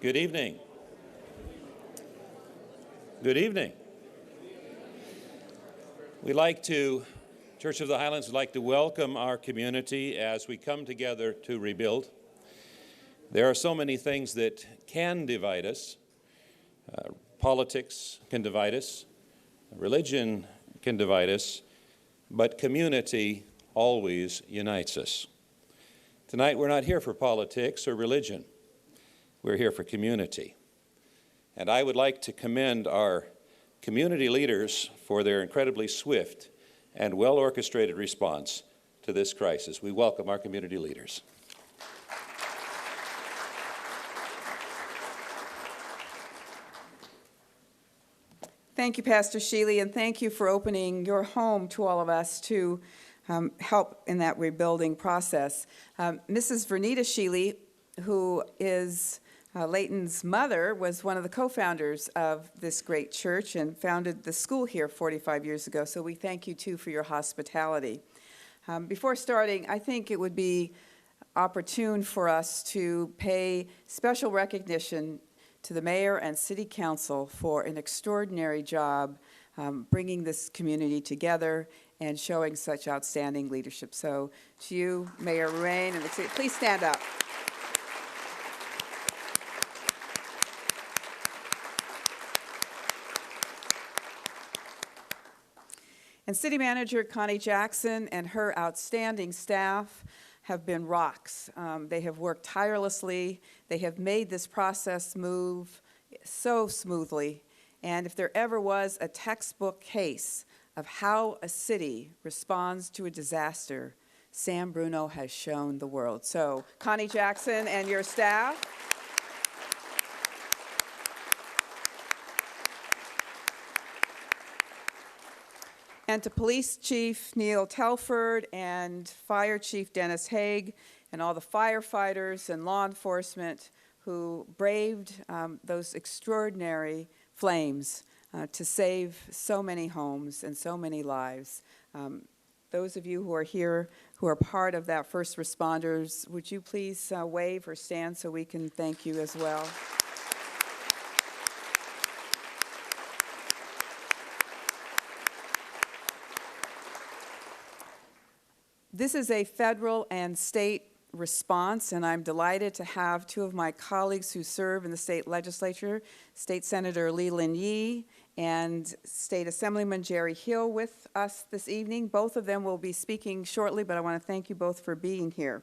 Good evening. Good evening. Church of the Highlands would like to welcome our community as we come together to rebuild. There are so many things that can divide us. Politics can divide us. Religion can divide us. But community always unites us. Tonight we're not here for politics or religion. We're here for community. And I would like to commend our community leaders for their incredibly swift and well-orchestrated response to this crisis. We welcome our community leaders. Thank you, Pastor Sheely, and thank you for opening your home to all of us to help in that rebuilding process. Mrs. Vernita Sheely, who is Leighton's mother, was one of the co-founders of this great church and founded the school here 45 years ago, so we thank you, too, for your hospitality. Before starting, I think it would be opportune for us to pay special recognition to the mayor and city council for an extraordinary job bringing this community together and showing such outstanding leadership. So to you, Mayor Rain, and the city, please stand up. And City Manager Connie Jackson and her outstanding staff have been rocks. They have worked tirelessly. They have made this process move so smoothly. And if there ever was a textbook case of how a city responds to a disaster, Sam Bruno has shown the world. So, Connie Jackson and your staff. And to Police Chief Neil Telford and Fire Chief Dennis Haig and all the firefighters and law enforcement who braved those extraordinary flames to save so many homes and so many lives. Those of you who are here who are part of that first responders, would you please wave or stand so we can thank you as well? This is a federal and state response, and I'm delighted to have two of my colleagues who serve in the state legislature, State Senator Leland Yee and State Assemblyman Jerry Hill, with us this evening. Both of them will be speaking shortly, but I want to thank you both for being here.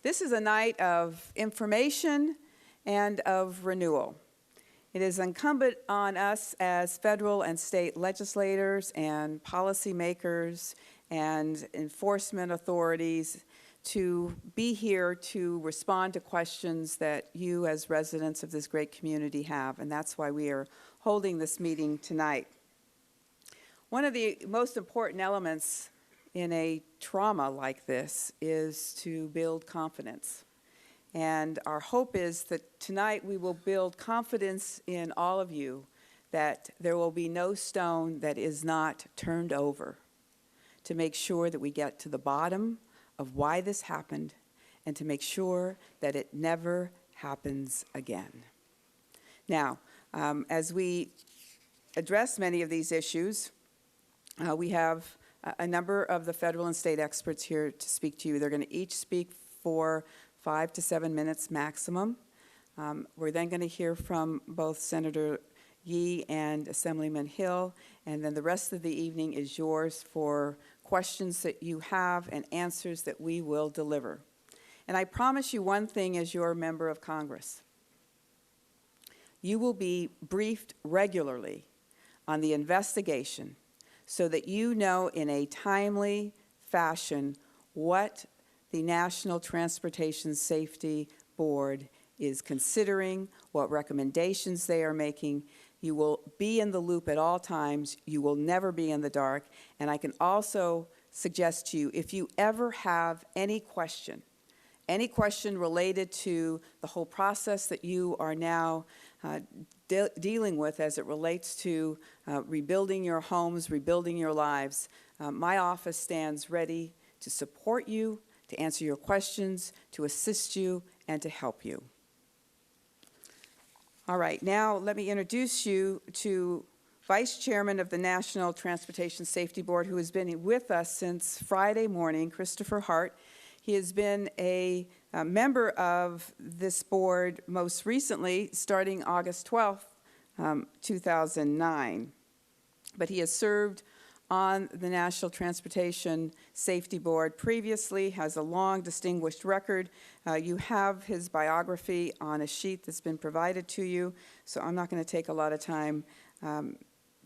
This is a night of information and of renewal. It is incumbent on us as federal and state legislators and policymakers and enforcement authorities to be here to respond to questions that you as residents of this great community have, and that's why we are holding this meeting tonight. One of the most important elements in a trauma like this is to build confidence. And our hope is that tonight we will build confidence in all of you that there will be no stone that is not turned over to make sure that we get to the bottom of why this happened and to make sure that it never happens again. Now, as we address many of these issues, we have a number of the federal and state experts here to speak to you. They're going to each speak for 5 to 7 minutes maximum. We're then going to hear from both Senator Yee and Assemblyman Hill, and then the rest of the evening is yours for questions that you have and answers that we will deliver. And I promise you one thing as your member of Congress. You will be briefed regularly on the investigation so that you know in a timely fashion what the National Transportation Safety Board is considering, what recommendations they are making. You will be in the loop at all times. You will never be in the dark. And I can also suggest to you, if you ever have any question related to the whole process that you are now dealing with as it relates to rebuilding your homes, rebuilding your lives, my office stands ready to support you, to answer your questions, to assist you, and to help you. All right, now let me introduce you to Vice Chairman of the National Transportation Safety Board, who has been with us since Friday morning, Christopher Hart. He has been a member of this board most recently, starting August 12th, 2009. But he has served on the National Transportation Safety Board previously, has a long distinguished record. You have his biography on a sheet that's been provided to you, so I'm not going to take a lot of time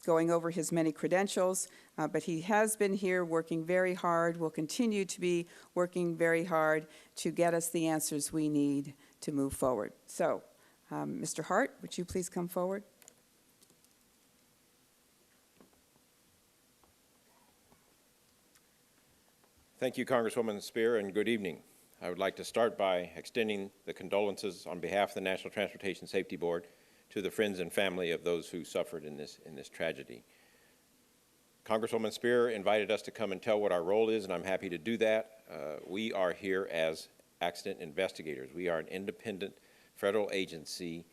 going over his many credentials, but he has been here working very hard, will continue to be working very hard to get us the answers we need to move forward. So, Mr. Hart, would you please come forward? Thank you, Congresswoman Speier, and good evening. I would like to start by extending the condolences on behalf of the National Transportation Safety Board to the friends and family of those who suffered in this tragedy. Congresswoman Speier invited us to come and tell what our role is, and I'm happy to do that. We are here as accident investigators. We are an independent federal agency.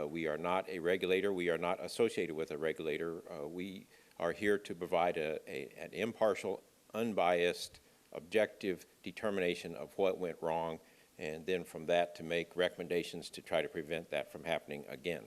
We are not a regulator. We are not associated with a regulator. We are here to provide an impartial, unbiased, objective determination of what went wrong, and then from that to make recommendations to try to prevent that from happening again.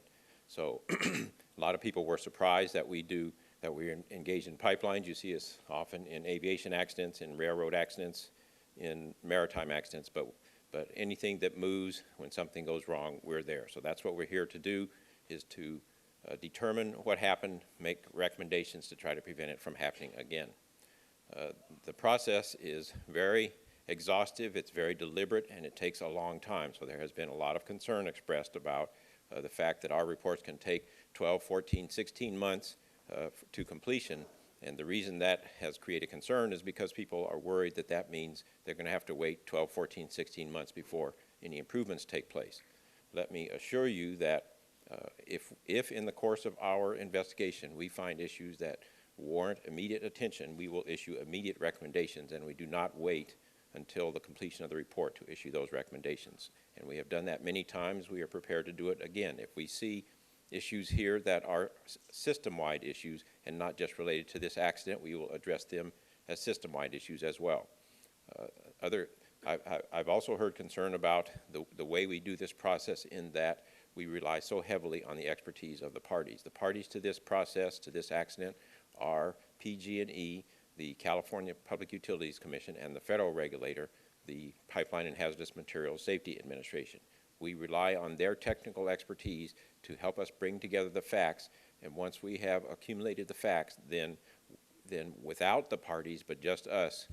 So a lot of people were surprised that we're engaged in pipelines. You see us often in aviation accidents, in railroad accidents, in maritime accidents, but anything that moves, when something goes wrong, we're there. So that's what we're here to do, is to determine what happened, make recommendations to try to prevent it from happening again. The process is very exhaustive, it's very deliberate, and it takes a long time. So there has been a lot of concern expressed about the fact that our reports can take 12, 14, 16 months to completion. And the reason that has created concern is because people are worried that that means they're going to have to wait 12, 14, 16 months before any improvements take place. Let me assure you that if in the course of our investigation we find issues that warrant immediate attention, we will issue immediate recommendations, and we do not wait until the completion of the report to issue those recommendations. And we have done that many times. We are prepared to do it again. If we see issues here that are system-wide issues and not just related to this accident, we will address them as system-wide issues as well. I've also heard concern about the way we do this process, in that we rely so heavily on the expertise of the parties. The parties to this process, to this accident, are PG&E, the California Public Utilities Commission, and the federal regulator, the Pipeline and Hazardous Materials Safety Administration. We rely on their technical expertise to help us bring together the facts, and once we have accumulated the facts, then without the parties but just us,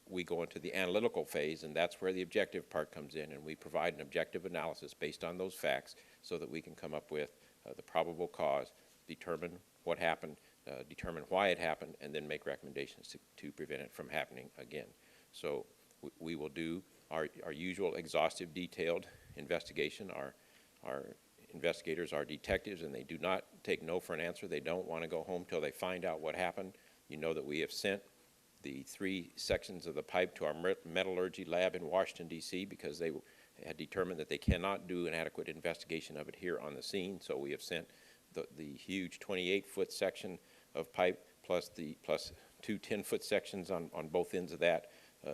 we go into the analytical phase, and that's where the objective part comes in, and we provide an objective analysis based on those facts so that we can come up with the probable cause, determine what happened, determine why it happened, and then make recommendations to prevent it from happening again. So we will do our usual exhaustive, detailed investigation. Our investigators are detectives, and they do not take no for an answer. They don't want to go home till they find out what happened. You know that we have sent the 3 sections of the pipe to our metallurgy lab in Washington, D.C., because they had determined that they cannot do an adequate investigation of it here on the scene. So we have sent the huge 28-foot section of pipe plus 2 10-foot sections on both ends of that.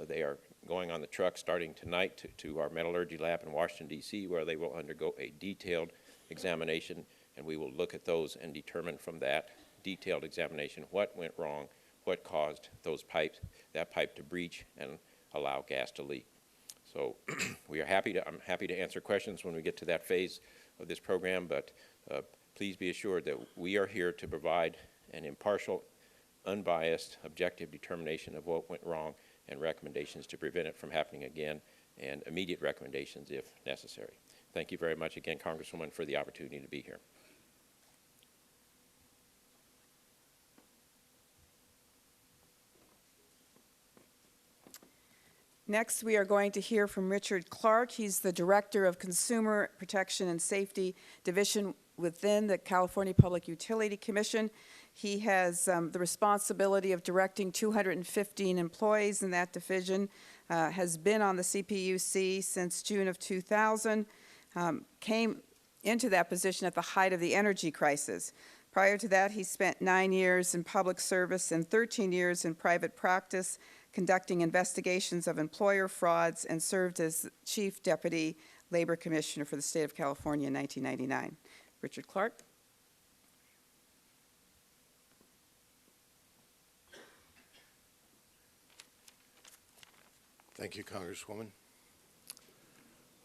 They are going on the truck starting tonight to our metallurgy lab in Washington, D.C., where they will undergo a detailed examination, and we will look at those and determine from that detailed examination what went wrong, what caused that pipe to breach and allow gas to leak. So I'm happy to answer questions when we get to that phase of this program, but please be assured that we are here to provide an impartial, unbiased, objective determination of what went wrong and recommendations to prevent it from happening again, and immediate recommendations if necessary. Thank you very much again, Congresswoman, for the opportunity to be here. Next, we are going to hear from Richard Clark. He's the Director of Consumer Protection and Safety Division within the California Public Utility Commission. He has the responsibility of directing 215 employees in that division, has been on the CPUC since June of 2000, came into that position at the height of the energy crisis. Prior to that, he spent 9 years in public service and 13 years in private practice, conducting investigations of employer frauds, and served as Chief Deputy Labor Commissioner for the state of California in 1999. Richard Clark. Thank you, Congresswoman.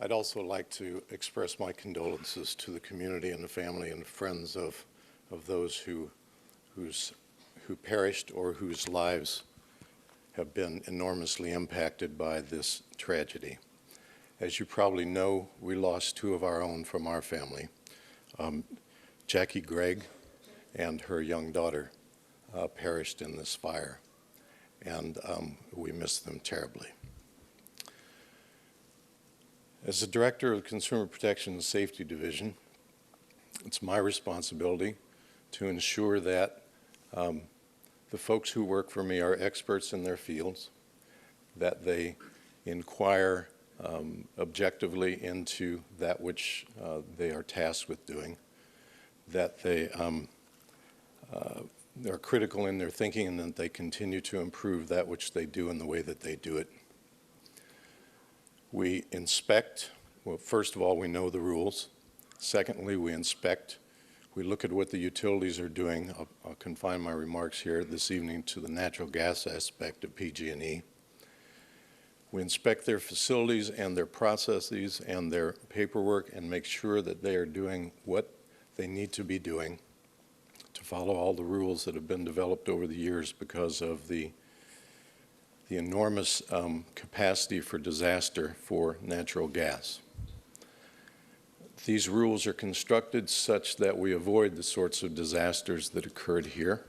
I'd also like to express my condolences to the community and the family and friends of those who perished or whose lives have been enormously impacted by this tragedy. As you probably know, we lost two of our own from our family, Jackie Gregg and her young daughter perished in this fire, and we miss them terribly. As the Director of the Consumer Protection and Safety Division, it's my responsibility to ensure that the folks who work for me are experts in their fields, that they inquire objectively into that which they are tasked with doing, that they are critical in their thinking, and that they continue to improve that which they do in the way that they do it. We inspect. Well, first of all, we know the rules. Secondly, we inspect. We look at what the utilities are doing. I'll confine my remarks here this evening to the natural gas aspect of PG&E. We inspect their facilities and their processes and their paperwork and make sure that they are doing what they need to be doing to follow all the rules that have been developed over the years because of the enormous capacity for disaster for natural gas. These rules are constructed such that we avoid the sorts of disasters that occurred here.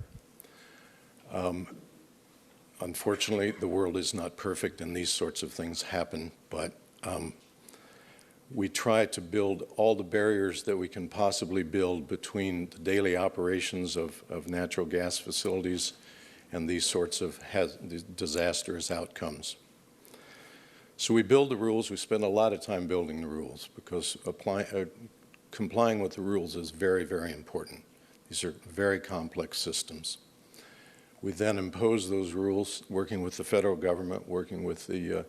Unfortunately, the world is not perfect and these sorts of things happen, but we try to build all the barriers that we can possibly build between the daily operations of natural gas facilities and these sorts of disastrous outcomes. So we build the rules. We spend a lot of time building the rules because complying with the rules is very, very important. These are very complex systems. We then impose those rules, working with the federal government, working with the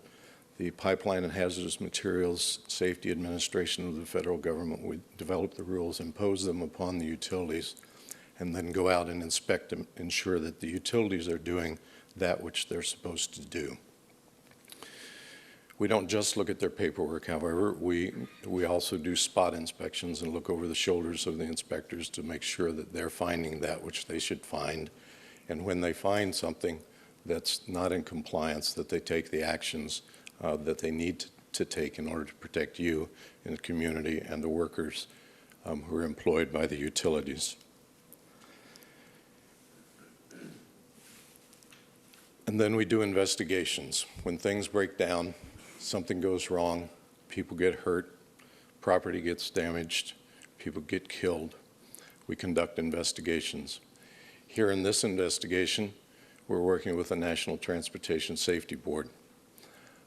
Pipeline and Hazardous Materials Safety Administration of the federal government. We develop the rules, impose them upon the utilities, and then go out and inspect and ensure that the utilities are doing that which they're supposed to do. We don't just look at their paperwork, however. We also do spot inspections and look over the shoulders of the inspectors to make sure that they're finding that which they should find. And when they find something that's not in compliance, that they take the actions that they need to take in order to protect you and the community and the workers who are employed by the utilities. And then we do investigations. When things break down, something goes wrong, people get hurt, property gets damaged, people get killed, we conduct investigations. Here in this investigation, we're working with the National Transportation Safety Board.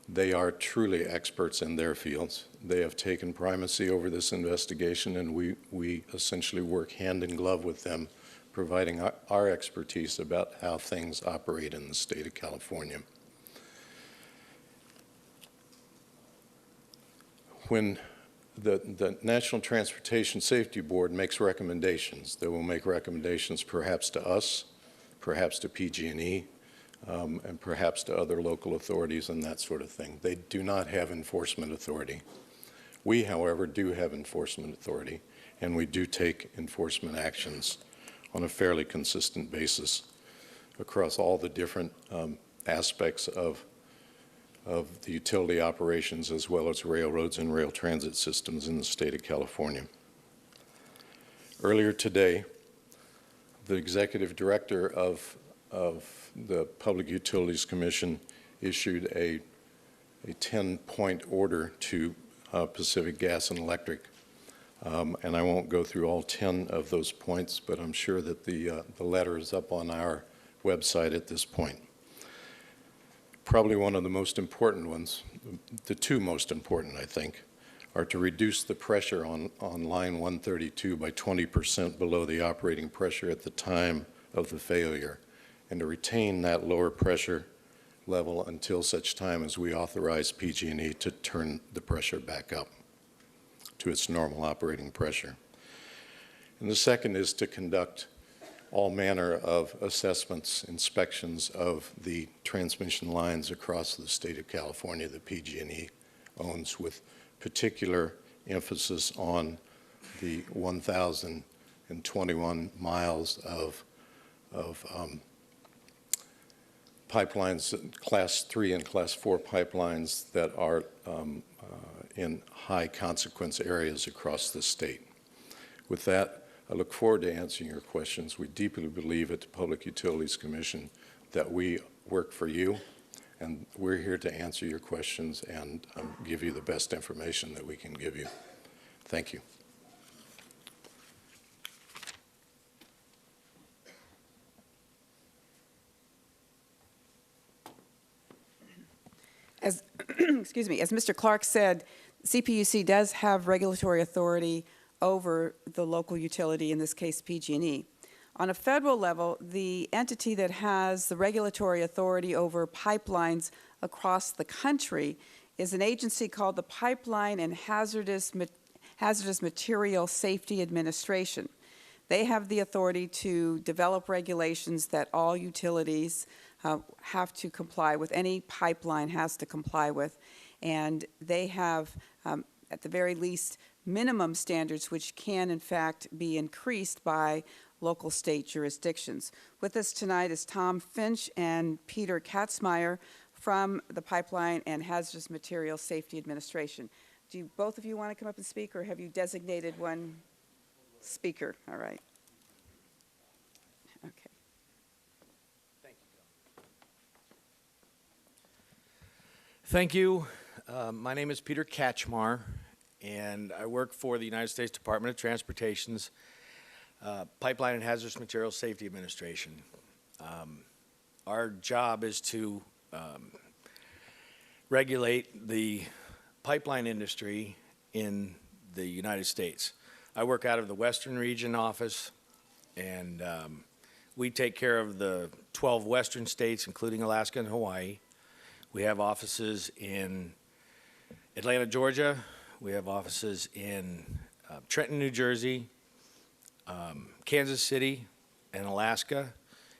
They are truly experts in their fields. They have taken primacy over this investigation, and we essentially work hand in glove with them, providing our expertise about how things operate in the state of California. When the National Transportation Safety Board makes recommendations, they will make recommendations perhaps to us, perhaps to PG&E, and perhaps to other local authorities and that sort of thing. They do not have enforcement authority. We, however, do have enforcement authority, and we do take enforcement actions on a fairly consistent basis across all the different aspects of the utility operations as well as railroads and rail transit systems in the state of California. Earlier today, the executive director of the Public Utilities Commission issued a 10-point order to Pacific Gas and Electric. And I won't go through all 10 of those points, but I'm sure that the letter is up on our website at this point. Probably one of the most important ones, the two most important, I think, are to reduce the pressure on line 132 by 20% below the operating pressure at the time of the failure, and to retain that lower pressure level until such time as we authorize PG&E to turn the pressure back up to its normal operating pressure. And the second is to conduct all manner of assessments, inspections of the transmission lines across the state of California that PG&E owns, with particular emphasis on the 1,021 miles of pipelines, Class 3 and Class 4 pipelines that are in high consequence areas across the state. With that, I look forward to answering your questions. We deeply believe at the Public Utilities Commission that we work for you, and we're here to answer your questions and give you the best information that we can give you. Thank you. As, excuse me, as Mr. Clark said, CPUC does have regulatory authority over the local utility, in this case PG&E. On a federal level, the entity that has the regulatory authority over pipelines across the country is an agency called the Pipeline and Hazardous Material Safety Administration. They have the authority to develop regulations that all utilities have to comply with, any pipeline has to comply with, and they have, at the very least, minimum standards which can, in fact, be increased by local state jurisdictions. With us tonight is Tom Finch and Peter Katzmeyer from the Pipeline and Hazardous Materials Safety Administration. Do both of you want to come up and speak, or have you designated one speaker? All right. Okay. Thank you. My name is Peter Katzmeyer, and I work for the United States Department of Transportation's Pipeline and Hazardous Materials Safety Administration. Our job is to regulate the pipeline industry in the United States. I work out of the Western Region office, and we take care of the 12 western states, including Alaska and Hawaii. We have offices in Atlanta, Georgia. We have offices in Trenton, New Jersey, Kansas City, and Alaska,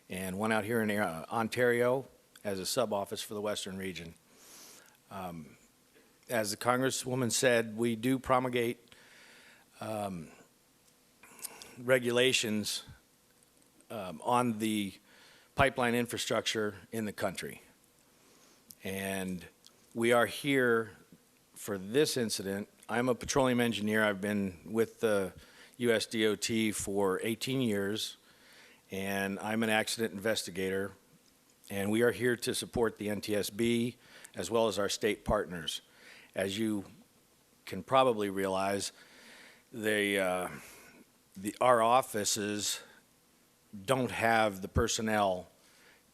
and one out here in Ontario as a sub-office for the Western Region. As the Congresswoman said, we do promulgate regulations on the pipeline infrastructure in the country. And we are here for this incident. I'm a petroleum engineer. I've been with the U.S. DOT for 18 years, and I'm an accident investigator. And we are here to support the NTSB as well as our state partners. As you can probably realize, our offices don't have the personnel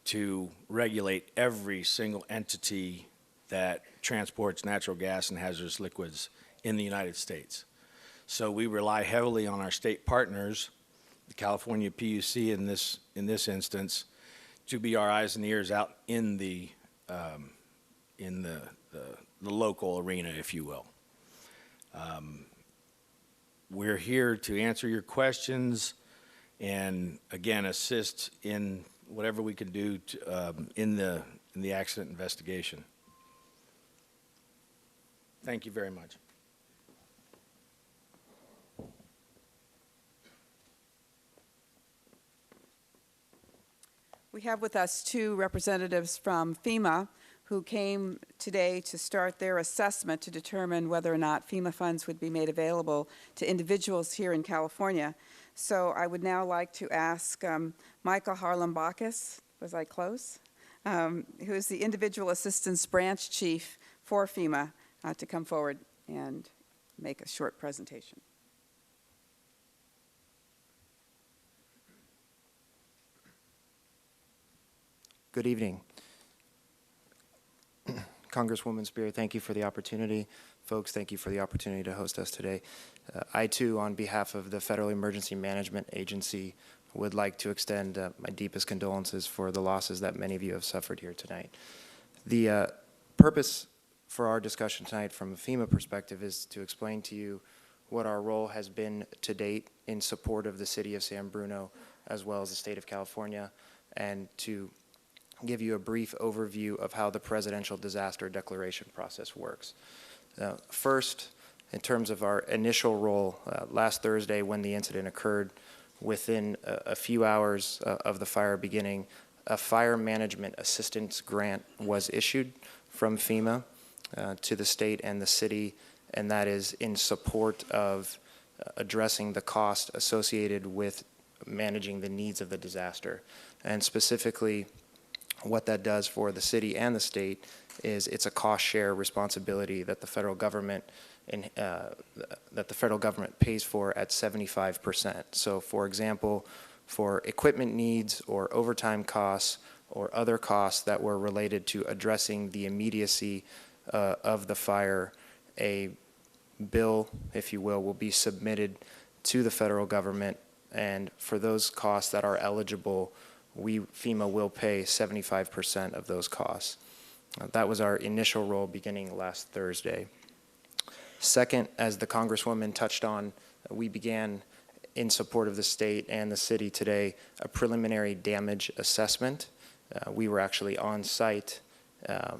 to regulate every single entity that transports natural gas and hazardous liquids in the United States. So we rely heavily on our state partners, the California PUC in this instance, to be our eyes and ears out in the local arena, if you will. We're here to answer your questions and, again, assist in whatever we can do to, in the accident investigation. Thank you very much. We have with us two representatives from FEMA who came today to start their assessment to determine whether or not FEMA funds would be made available to individuals here in California. So I would now like to ask Michael Harlem-Bacchus, was I close? Who is the Individual Assistance Branch Chief for FEMA, to come forward and make a short presentation. Good evening. Congresswoman Speier, thank you for the opportunity. Folks, thank you for the opportunity to host us today. I, too, on behalf of the Federal Emergency Management Agency, would like to extend my deepest condolences for the losses that many of you have suffered here tonight. The purpose for our discussion tonight from a FEMA perspective is to explain to you what our role has been to date in support of the city of San Bruno as well as the state of California, and to give you a brief overview of how the Presidential Disaster Declaration process works. First, in terms of our initial role, last Thursday when the incident occurred, within a few hours of the fire beginning, a fire management assistance grant was issued from FEMA to the state and the city, and that is in support of addressing the cost associated with managing the needs of the disaster. And specifically, what that does for the city and the state is it's a cost share responsibility that the federal government pays for at 75%. So, for example, for equipment needs or overtime costs or other costs that were related to addressing the immediacy of the fire, a bill, if you will be submitted to the federal government, and for those costs that are eligible, FEMA will pay 75% of those costs. That was our initial role beginning last Thursday. Second, as the Congresswoman touched on, we began in support of the state and the city today a preliminary damage assessment. We were actually on site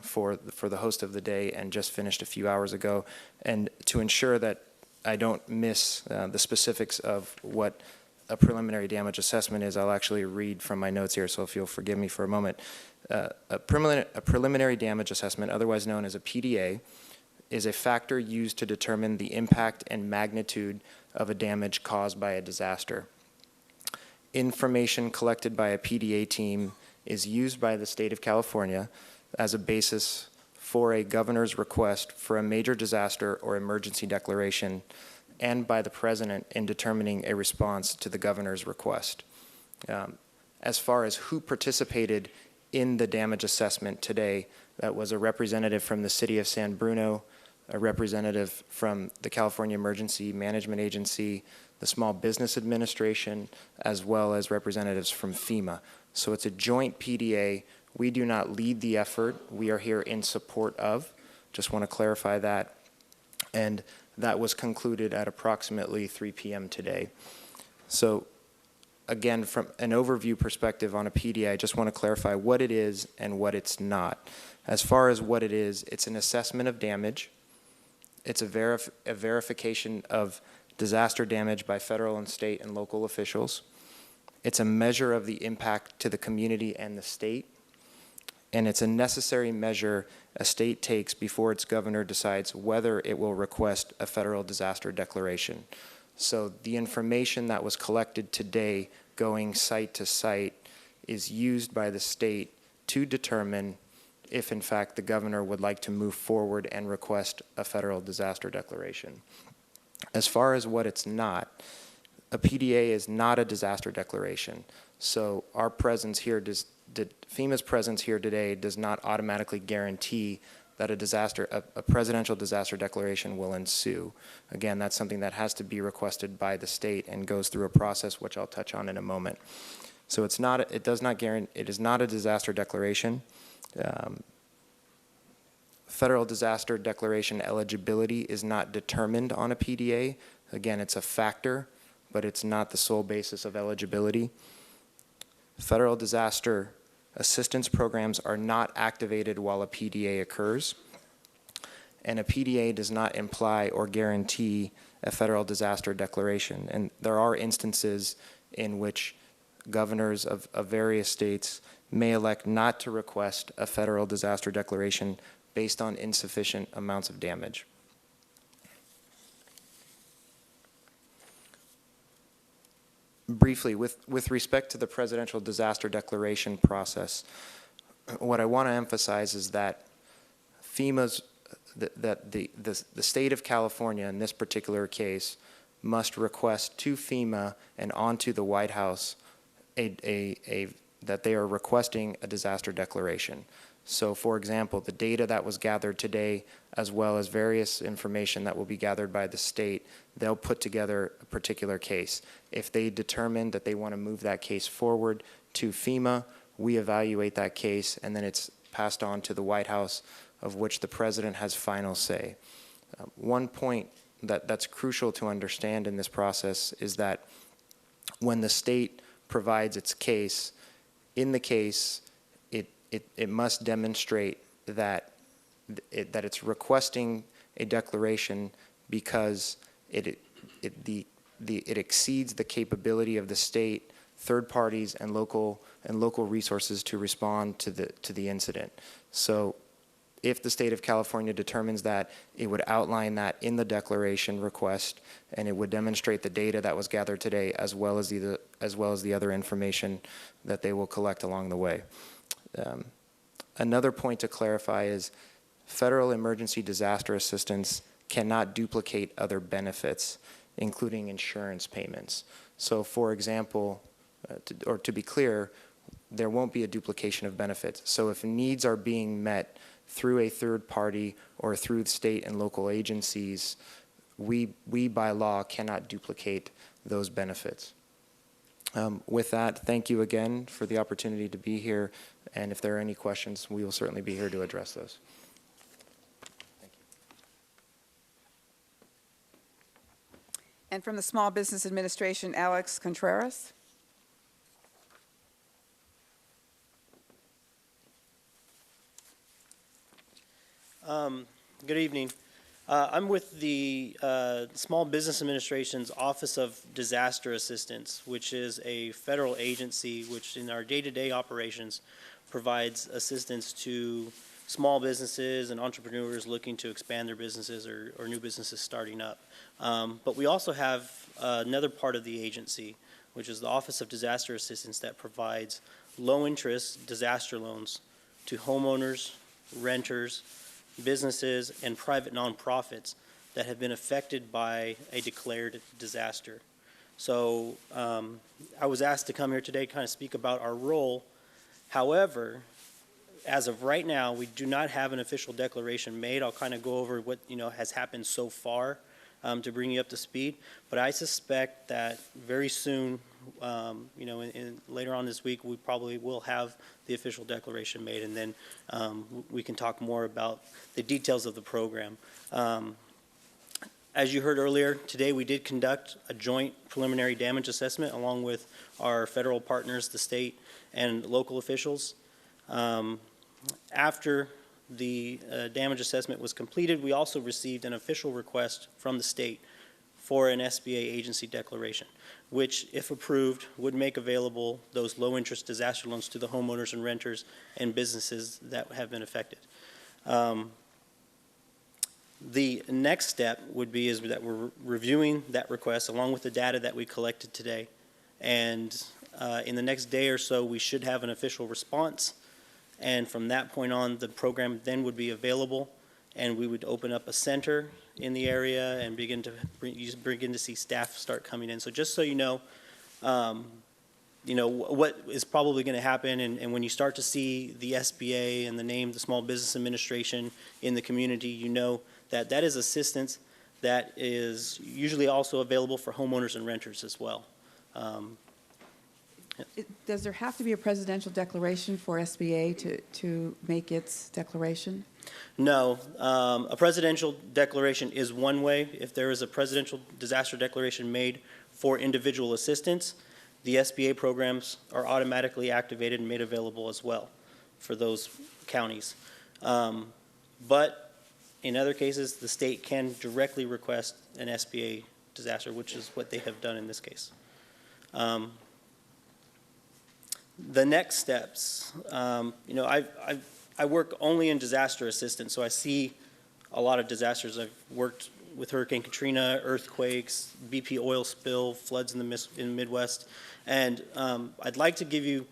for the host of the day and just finished a few hours ago. And to ensure that I don't miss the specifics of what a preliminary damage assessment is, I'll actually read from my notes here, so if you'll forgive me for a moment. A preliminary damage assessment, otherwise known as a PDA, is a factor used to determine the impact and magnitude of a damage caused by a disaster. Information collected by a PDA team is used by the state of California as a basis for a governor's request for a major disaster or emergency declaration, and by the president in determining a response to the governor's request. As far as who participated in the damage assessment today, that was a representative from the city of San Bruno, a representative from the California Emergency Management Agency, the Small Business Administration, as well as representatives from FEMA. So it's a joint PDA. We do not lead the effort. We are here in support of. Just want to clarify that. And that was concluded at approximately 3 p.m. today. So again, from an overview perspective on a PDA, I just want to clarify what it is and what it's not. As far as what it is, it's an assessment of damage. It's a verification of disaster damage by federal and state and local officials. It's a measure of the impact to the community and the state. And it's a necessary measure a state takes before its governor decides whether it will request a federal disaster declaration. So the information that was collected today going site to site is used by the state to determine if in fact the governor would like to move forward and request a federal disaster declaration. As far as what it's not, a PDA is not a disaster declaration. So our presence here FEMA's presence here today does not automatically guarantee that a presidential disaster declaration will ensue. Again, that's something that has to be requested by the state and goes through a process which I'll touch on in a moment. So it is not a disaster declaration. Federal disaster declaration eligibility is not determined on a PDA. Again, it's a factor, but it's not the sole basis of eligibility. Federal disaster assistance programs are not activated while a PDA occurs, and a PDA does not imply or guarantee a federal disaster declaration. And there are instances in which governors of various states may elect not to request a federal disaster declaration based on insufficient amounts of damage. Briefly, with respect to the presidential disaster declaration process, what I want to emphasize is that the state of California in this particular case must request to FEMA and onto the White House that they are requesting a disaster declaration. So for example, the data that was gathered today, as well as various information that will be gathered by the state, they'll put together a particular case. If they determine that they want to move that case forward to FEMA, we evaluate that case, and then it's passed on to the White House, of which the president has final say. One point that's crucial to understand in this process is that when the state provides its case, in the case, it must demonstrate that it's requesting a declaration because it exceeds the capability of the state, third parties, and local resources to respond to the incident. So if the state of California determines that, it would outline that in the declaration request, and it would demonstrate the data that was gathered today, as well as the other information that they will collect along the way. Another point to clarify is federal emergency disaster assistance cannot duplicate other benefits, including insurance payments. So for example, to be clear, there won't be a duplication of benefits. So if needs are being met through a third party or through state and local agencies, we by law cannot duplicate those benefits. With that, thank you again for the opportunity to be here, and if there are any questions, we will certainly be here to address those. Thank you. And from the Small Business Administration, Alex Contreras. Good evening. I'm with the Small Business Administration's Office of Disaster Assistance, which is a federal agency which in our day-to-day operations provides assistance to small businesses and entrepreneurs looking to expand their businesses or new businesses starting up. But we also have another part of the agency, which is the Office of Disaster Assistance, that provides low-interest disaster loans to homeowners, renters, businesses, and private nonprofits that have been affected by a declared disaster. So I was asked to come here today to kind of speak about our role. However, as of right now, we do not have an official declaration made. I'll kind of go over what has happened so far to bring you up to speed. But I suspect that very soon, later on this week, we probably will have the official declaration made, and then we can talk more about the details of the program. As you heard earlier, today we did conduct a joint preliminary damage assessment along with our federal partners, the state and local officials. After the damage assessment was completed, we also received an official request from the state for an Sba Agency Declaration, which, if approved, would make available those low-interest disaster loans to the homeowners and renters and businesses that have been affected. The next step would be is that we're reviewing that request along with the data that we collected today. And in the next day or so, we should have an official response. And from that point on, the program then would be available, and we would open up a center in the area and begin to see staff start coming in. So just so you know what is probably going to happen, and when you start to see the SBA and the name, the Small Business Administration, in the community, you know that that is assistance that is usually also available for homeowners and renters as well. Does there have to be a presidential declaration for SBA to make its declaration? No. A presidential declaration is one way. If there is a presidential disaster declaration made for individual assistance, the SBA programs are automatically activated and made available as well for those counties. But in other cases, the state can directly request an SBA disaster, which is what they have done in this case. The next steps, I work only in disaster assistance, so I see a lot of disasters. I've worked with Hurricane Katrina, earthquakes, BP oil spill, floods in the Midwest, and I'd like to give you,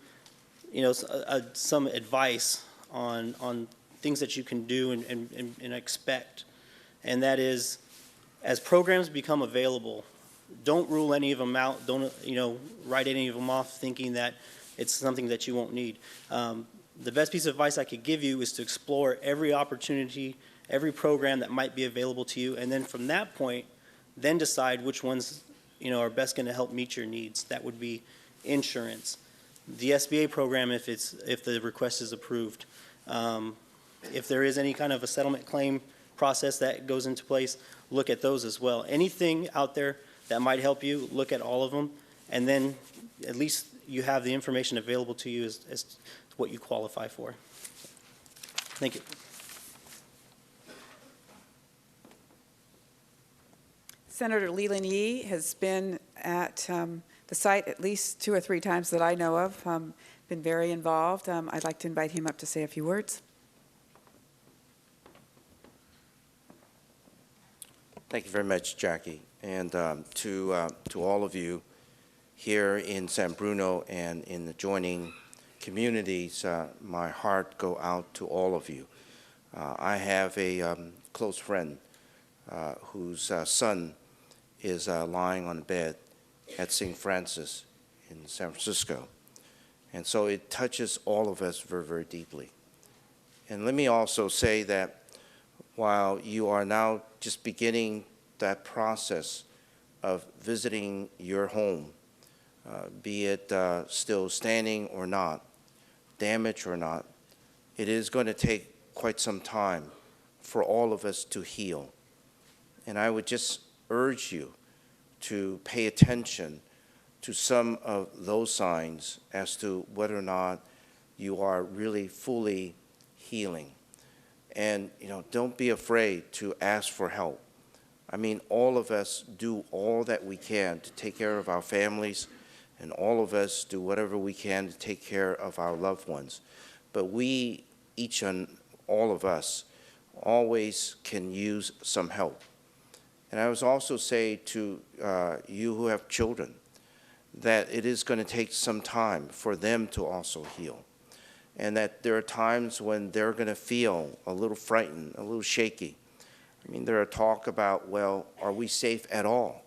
some advice on things that you can do and expect, and that is, as programs become available, don't rule any of them out. Don't write any of them off thinking that it's something that you won't need. The best piece of advice I could give you is to explore every opportunity, every program that might be available to you, and then from that point, then decide which ones, are best going to help meet your needs. That would be insurance, the SBA program if the request is approved. If there is any kind of a settlement claim process that goes into place, look at those as well. Anything out there that might help you, look at all of them, and then at least you have the information available to you as to what you qualify for. Thank you. Senator Leland Yee has been at the site at least 2 or 3 times that I know of, been very involved. I'd like to invite him up to say a few words. Thank you very much, Jackie. And to all of you here in San Bruno and in the adjoining communities, my heart go out to all of you. I have a close friend whose son is lying on a bed at St. Francis in San Francisco. And so it touches all of us very, very deeply. And let me also say that while you are now just beginning that process of visiting your home, be it still standing or not, damaged or not, it is going to take quite some time for all of us to heal. And I would just urge you to pay attention to some of those signs as to whether or not you are really fully healing. And, don't be afraid to ask for help. I mean, all of us do all that we can to take care of our families, and all of us do whatever we can to take care of our loved ones. But we, each and all of us, always can use some help. And I would also say to you who have children that it is going to take some time for them to also heal. And that there are times when they're going to feel a little frightened, a little shaky. I mean, there are talk about, well, are we safe at all?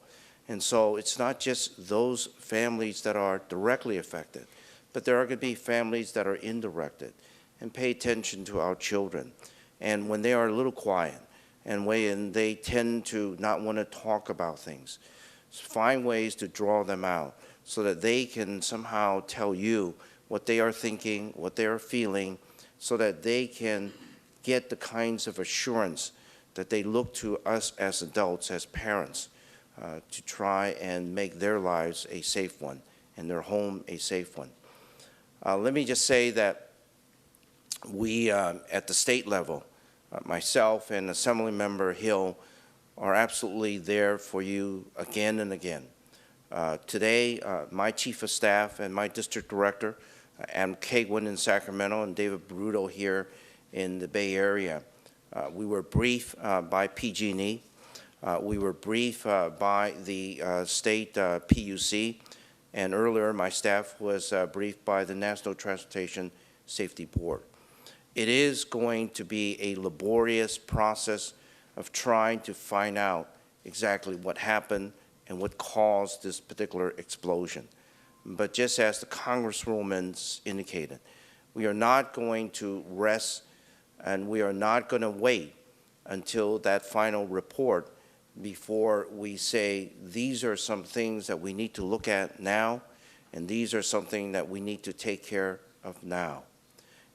And so it's not just those families that are directly affected, but there are going to be families that are indirected. And pay attention to our children. And when they are a little quiet, and when they tend to not want to talk about things, find ways to draw them out so that they can somehow tell you what they are thinking, what they are feeling, so that they can get the kinds of assurance that they look to us as adults, as parents, to try and make their lives a safe one and their home a safe one. Let me just say that we, at the state level, myself and Assemblymember Hill are absolutely there for you again and again. Today, my chief of staff and my district director, Adam Kagwin in Sacramento and David Bruno here in the Bay Area, we were briefed by PG&E. We were briefed by the state PUC, and earlier my staff was briefed by the National Transportation Safety Board. It is going to be a laborious process of trying to find out exactly what happened and what caused this particular explosion. But just as the Congresswoman indicated, we are not going to rest and we are not going to wait until that final report before we say these are some things that we need to look at now and these are something that we need to take care of now.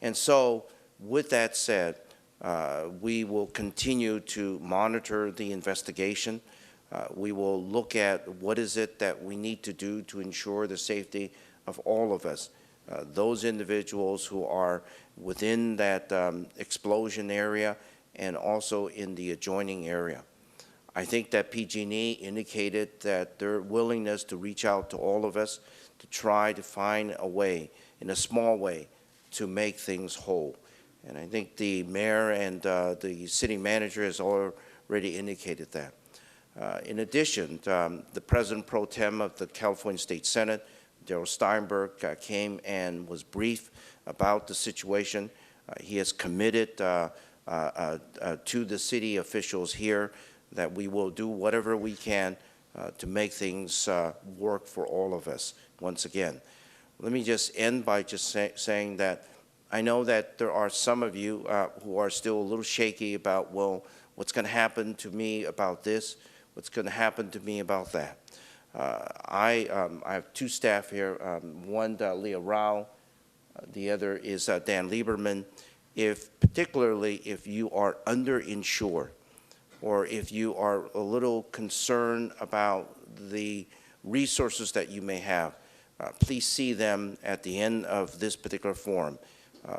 And so, with that said, we will continue to monitor the investigation. We will look at what is it that we need to do to ensure the safety of all of us, those individuals who are within that explosion area and also in the adjoining area. I think that PG&E indicated that their willingness to reach out to all of us to try to find a way, in a small way, to make things whole. And I think the mayor and the city manager has already indicated that. In addition, the president pro tem of the California State Senate, Darrell Steinberg, came and was briefed about the situation. He has committed to the city officials here that we will do whatever we can to make things work for all of us once again. Let me just end by just saying that I know that there are some of you who are still a little shaky about, well, what's going to happen to me about this? What's going to happen to me about that? I have two staff here, one Leah Rao, the other is Dan Lieberman. Particularly if you are underinsured, or if you are a little concerned about the resources that you may have, please see them at the end of this particular forum.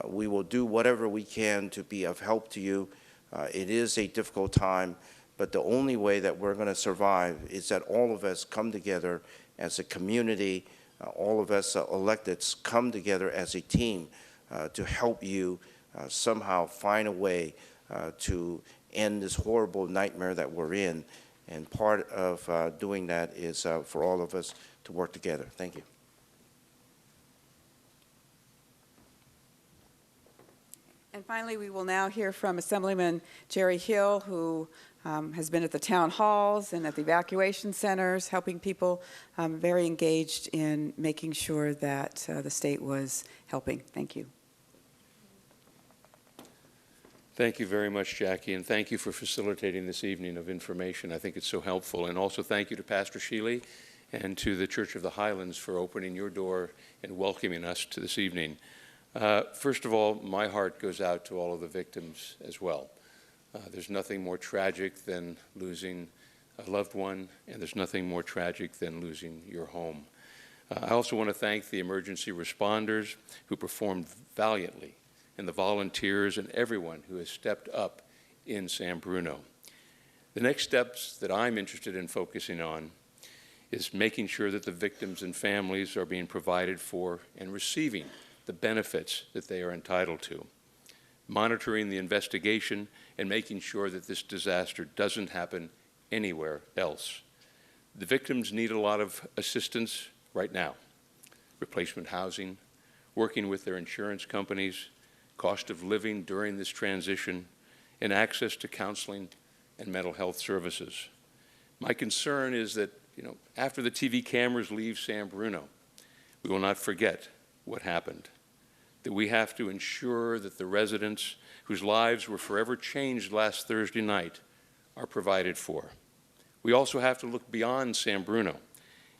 We will do whatever we can to be of help to you. It is a difficult time, but the only way that we're going to survive is that all of us come together as a community, all of us electeds come together as a team to help you somehow find a way to end this horrible nightmare that we're in. And part of doing that is for all of us to work together. Thank you. And finally, we will now hear from Assemblyman Jerry Hill, who has been at the town halls and at the evacuation centers, helping people, very engaged in making sure that the state was helping. Thank you. Thank you very much, Jackie, and thank you for facilitating this evening of information. I think it's so helpful. And also thank you to Pastor Shealy and to the Church of the Highlands for opening your door and welcoming us to this evening. First of all, my heart goes out to all of the victims as well. There's nothing more tragic than losing a loved one, and there's nothing more tragic than losing your home. I also want to thank the emergency responders who performed valiantly, and the volunteers and everyone who has stepped up in San Bruno. The next steps that I'm interested in focusing on is making sure that the victims and families are being provided for and receiving the benefits that they are entitled to, monitoring the investigation and making sure that this disaster doesn't happen anywhere else. The victims need a lot of assistance right now: replacement housing, working with their insurance companies, cost of living during this transition, and access to counseling and mental health services. My concern is that, after the TV cameras leave San Bruno, we will not forget what happened, that we have to ensure that the residents whose lives were forever changed last Thursday night are provided for. We also have to look beyond San Bruno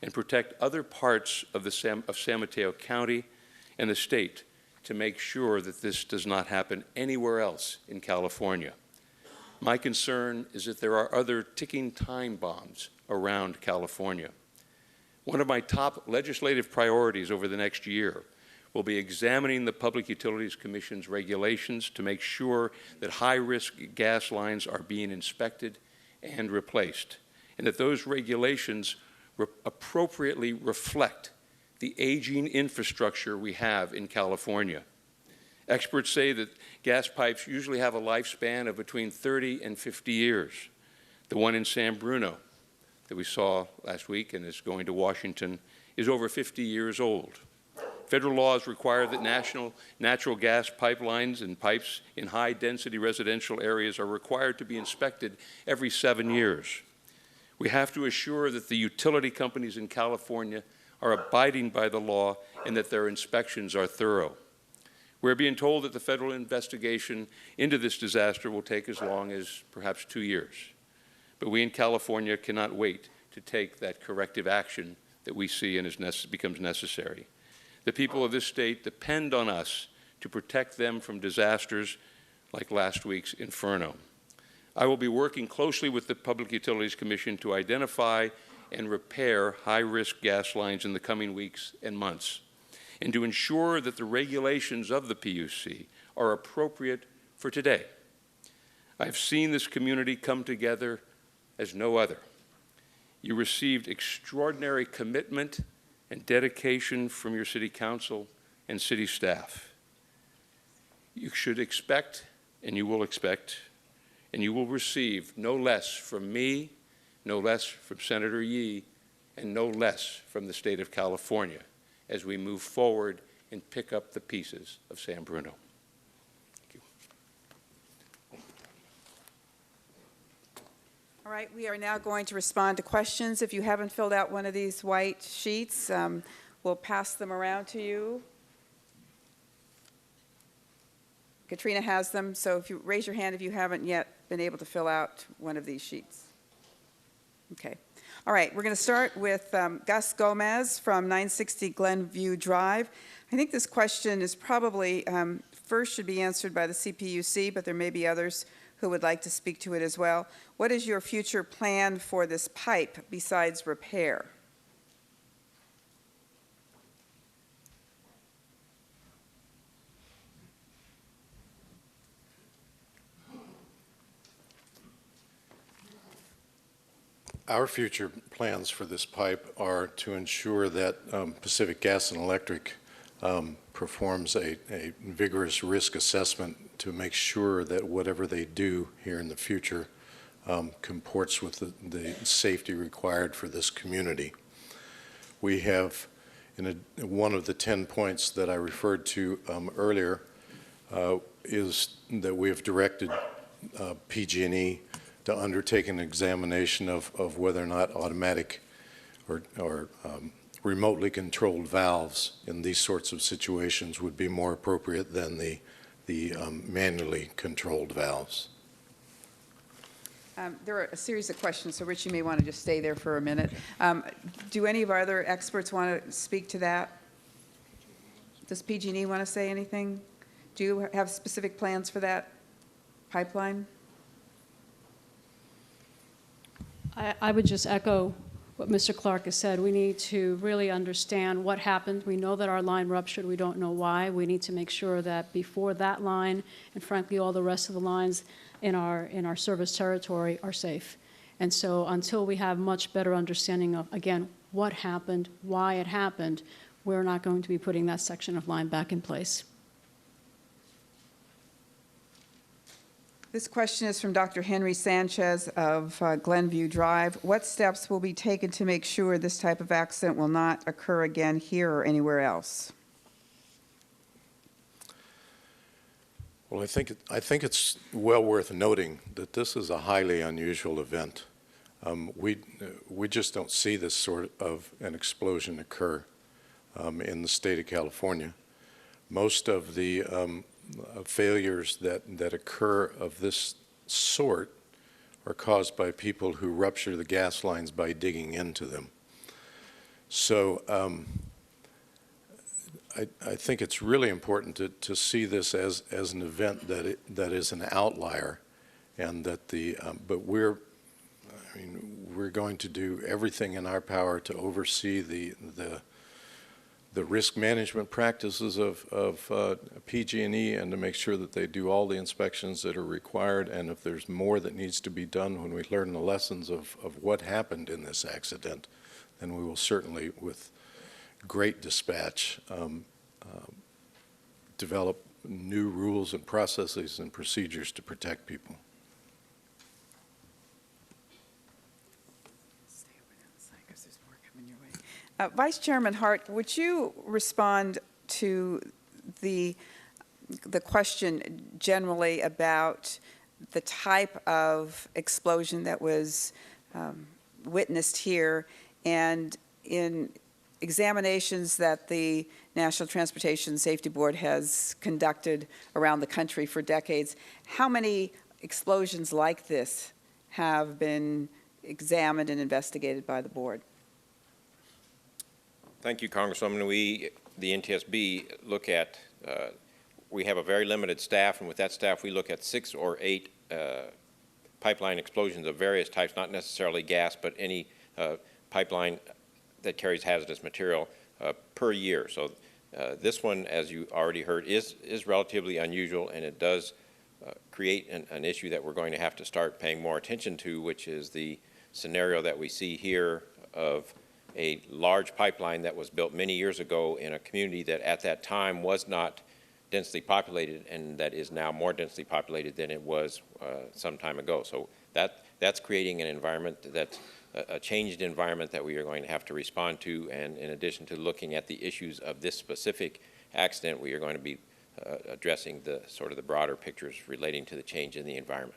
and protect other parts of San Mateo County and the state to make sure that this does not happen anywhere else in California. My concern is that there are other ticking time bombs around California. One of my top legislative priorities over the next year will be examining the Public Utilities Commission's regulations to make sure that high-risk gas lines are being inspected and replaced, and that those regulations appropriately reflect the aging infrastructure we have in California. Experts say that gas pipes usually have a lifespan of between 30 and 50 years. The one in San Bruno that we saw last week and is going to Washington is over 50 years old. Federal laws require that natural gas pipelines and pipes in high-density residential areas are required to be inspected every 7 years. We have to assure that the utility companies in California are abiding by the law and that their inspections are thorough. We're being told that the federal investigation into this disaster will take as long as perhaps 2 years. But we in California cannot wait to take that corrective action that we see and becomes necessary. The people of this state depend on us to protect them from disasters like last week's inferno. I will be working closely with the Public Utilities Commission to identify and repair high-risk gas lines in the coming weeks and months, and to ensure that the regulations of the PUC are appropriate for today. I've seen this community come together as no other. You received extraordinary commitment and dedication from your city council and city staff. You should expect, and you will receive no less from me, no less from Senator Yee, and no less from the state of California as we move forward and pick up the pieces of San Bruno. Thank you. All right, we are now going to respond to questions. If you haven't filled out one of these white sheets, we'll pass them around to you. Katrina has them, so if you raise your hand if you haven't yet been able to fill out one of these sheets. Okay. All right, we're going to start with Gus Gomez from 960 Glenview Drive. I think this question is probably first should be answered by the CPUC, but there may be others who would like to speak to it as well. What is your future plan for this pipe besides repair? Our future plans for this pipe are to ensure that Pacific Gas and Electric performs a vigorous risk assessment to make sure that whatever they do here in the future comports with the safety required for this community. We have, one of the 10 points that I referred to earlier is that we have directed PG&E to undertake an examination of whether or not automatic or remotely controlled valves in these sorts of situations would be more appropriate than the manually controlled valves. There are a series of questions, so Rich, you may want to just stay there for a minute. Do any of our other experts want to speak to that? Does PG&E want to say anything? Do you have specific plans for that pipeline? I would just echo what Mr. Clark has said. We need to really understand what happened. We know that our line ruptured. We don't know why. We need to make sure that before that line, and frankly all the rest of the lines in our service territory are safe. And so until we have much better understanding of, again, what happened, why it happened, we're not going to be putting that section of line back in place. This question is from Dr. Henry Sanchez of Glenview Drive. What steps will be taken to make sure this type of accident will not occur again here or anywhere else? Well, I think it's well worth noting that this is a highly unusual event. We just don't see this sort of an explosion occur in the state of California. Most of the failures that occur of this sort are caused by people who rupture the gas lines by digging into them. So I think it's really important to see this as an event that is an outlier, and that but we're going to do everything in our power to oversee the risk management practices of PG&E and to make sure that they do all the inspections that are required, and if there's more that needs to be done when we learn the lessons of what happened in this accident, then we will certainly, with great dispatch, develop new rules and processes and procedures to protect people. Vice Chairman Hart, would you respond to the question generally about the type of explosion that was witnessed here, and in examinations that the National Transportation Safety Board has conducted around the country for decades, how many explosions like this have been examined and investigated by the board? Thank you, Congresswoman. We, the NTSB, look at, we have a very limited staff, and with that staff we look at 6 or 8 pipeline explosions of various types, not necessarily gas, but any pipeline that carries hazardous material per year. So this one, as you already heard, is relatively unusual, and it does create an issue that we're going to have to start paying more attention to, which is the scenario that we see here of a large pipeline that was built many years ago in a community that at that time was not densely populated, and that is now more densely populated than it was some time ago. So that's creating an environment that's a changed environment that we are going to have to respond to, and in addition to looking at the issues of this specific accident, we are going to be addressing the sort of the broader pictures relating to the change in the environment.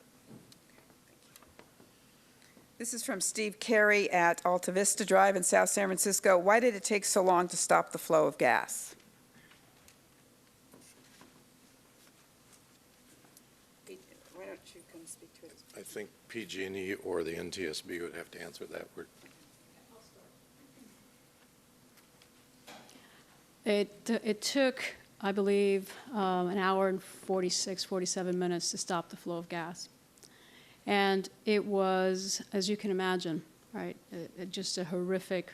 This is from Steve Carey at Alta Vista Drive in South San Francisco. Why did it take so long to stop the flow of gas? think PG&E or the NTSB would have to answer that. It took, I believe, an hour and 46, 47 minutes to stop the flow of gas. And it was, as you can imagine, right, just a horrific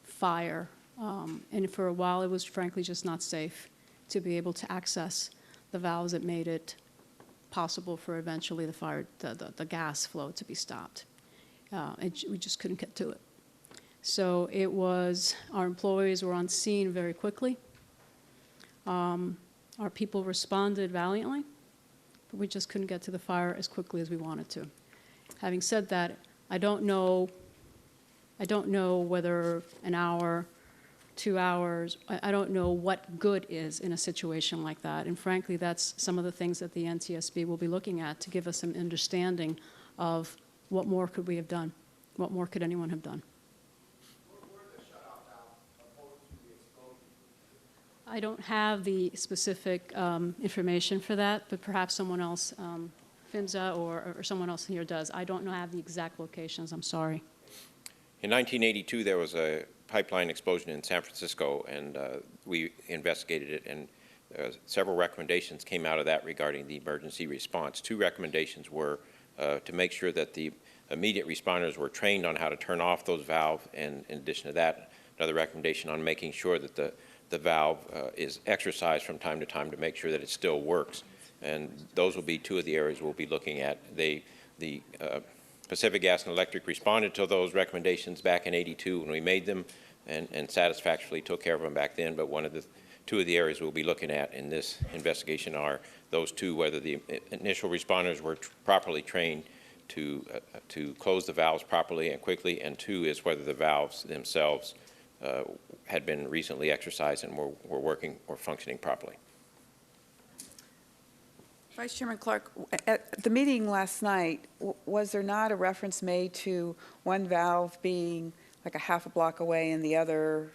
fire. And for a while, it was frankly just not safe to be able to access the valves that made it possible for eventually the gas flow to be stopped. We just couldn't get to it. So it was, our employees were on scene very quickly. Our people responded valiantly, but we just couldn't get to the fire as quickly as we wanted to. Having said that, I don't know whether an hour, 2 hours, I don't know what good is in a situation like that. And frankly, that's some of the things that the NTSB will be looking at to give us some understanding of what more could we have done? What more could anyone have done? I don't have the specific information for that, but perhaps someone else, PHMSA or someone else here does. I don't have the exact locations, I'm sorry. In 1982, there was a pipeline explosion in San Francisco, and we investigated it, and several recommendations came out of that regarding the emergency response. 2 recommendations were to make sure that the immediate responders were trained on how to turn off those valves, and in addition to that, another recommendation on making sure that the valve is exercised from time to time to make sure that it still works. And those will be 2 of the areas we'll be looking at. The Pacific Gas and Electric responded to those recommendations back in '82 when we made them, and satisfactorily took care of them back then. But 2 of the areas we'll be looking at in this investigation are those 2, whether the initial responders were properly trained to close the valves properly and quickly, and 2 is whether the valves themselves had been recently exercised and were working or functioning properly. Vice Chairman Clark, at the meeting last night, was there not a reference made to one valve being like a half a block away and the other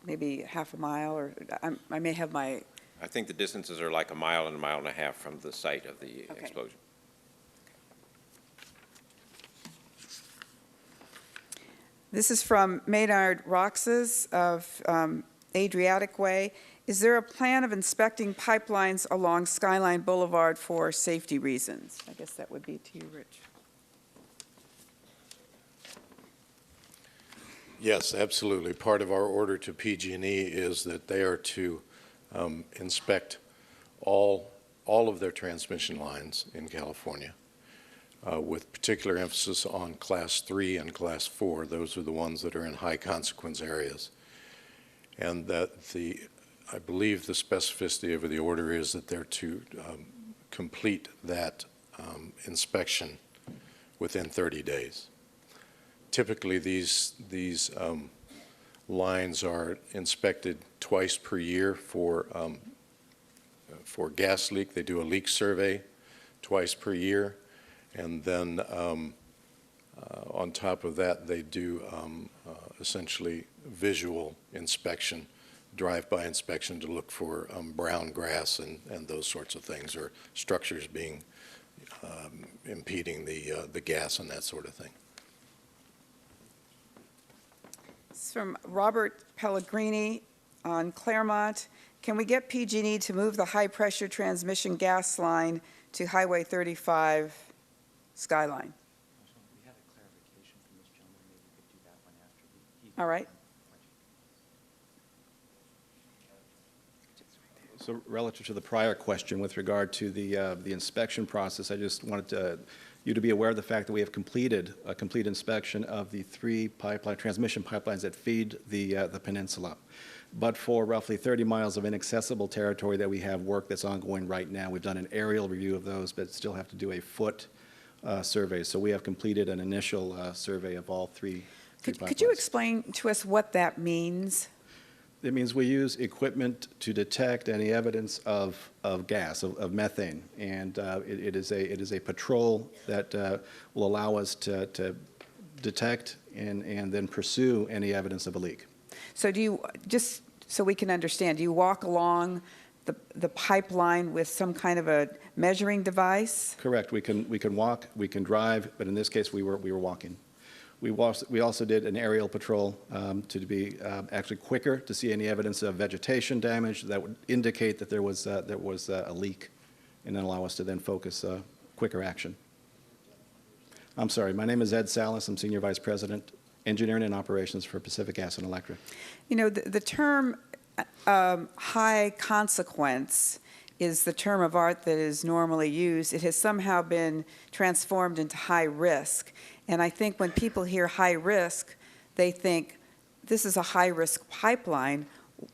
maybe half a mile? Or I may have my... I think the distances are like 1 mile and 1.5 miles from the site of the explosion. This is from Maynard Roxas of Adriatic Way. Is there a plan of inspecting pipelines along Skyline Boulevard for safety reasons? I guess that would be to you, Rich. Yes, absolutely. Part of our order to PG&E is that they are to inspect all of their transmission lines in California, with particular emphasis on Class 3 and Class 4. Those are the ones that are in high consequence areas. And that I believe the specificity of the order is that they're to complete that inspection within 30 days. Typically, these lines are inspected twice per year for gas leak. They do a leak survey twice per year, and then on top of that, they do essentially visual inspection, drive-by inspection to look for brown grass and those sorts of things, or structures being impeding the gas and that sort of thing. This is from Robert Pellegrini on Claremont. Can we get PG&E to move the high-pressure transmission gas line to Highway 35 Skyline? We had a clarification from this gentleman. Maybe we could do that one after. All right. So relative to the prior question with regard to the inspection process, I just wanted you to be aware of the fact that we have completed a complete inspection of the 3 transmission pipelines that feed the peninsula. But for roughly 30 miles of inaccessible territory that we have work that's ongoing right now, we've done an aerial review of those, but still have to do a foot survey. So we have completed an initial survey of all 3 pipelines. Could you explain to us what that means? It means we use equipment to detect any evidence of gas, of methane, and it is a patrol that will allow us to detect and then pursue any evidence of a leak. So do you, just so we can understand, do you walk along the pipeline with some kind of a measuring device? Correct. We can walk, we can drive, but in this case, we were walking. We also did an aerial patrol to be actually quicker to see any evidence of vegetation damage that would indicate that there was a leak, and then allow us to then focus quicker action. I'm sorry, my name is Ed Salas. I'm Senior Vice President, Engineering and Operations for Pacific Gas and Electric. You know, the term high consequence is the term of art that is normally used. It has somehow been transformed into high risk. And I think when people hear high risk, they think, this is a high-risk pipeline.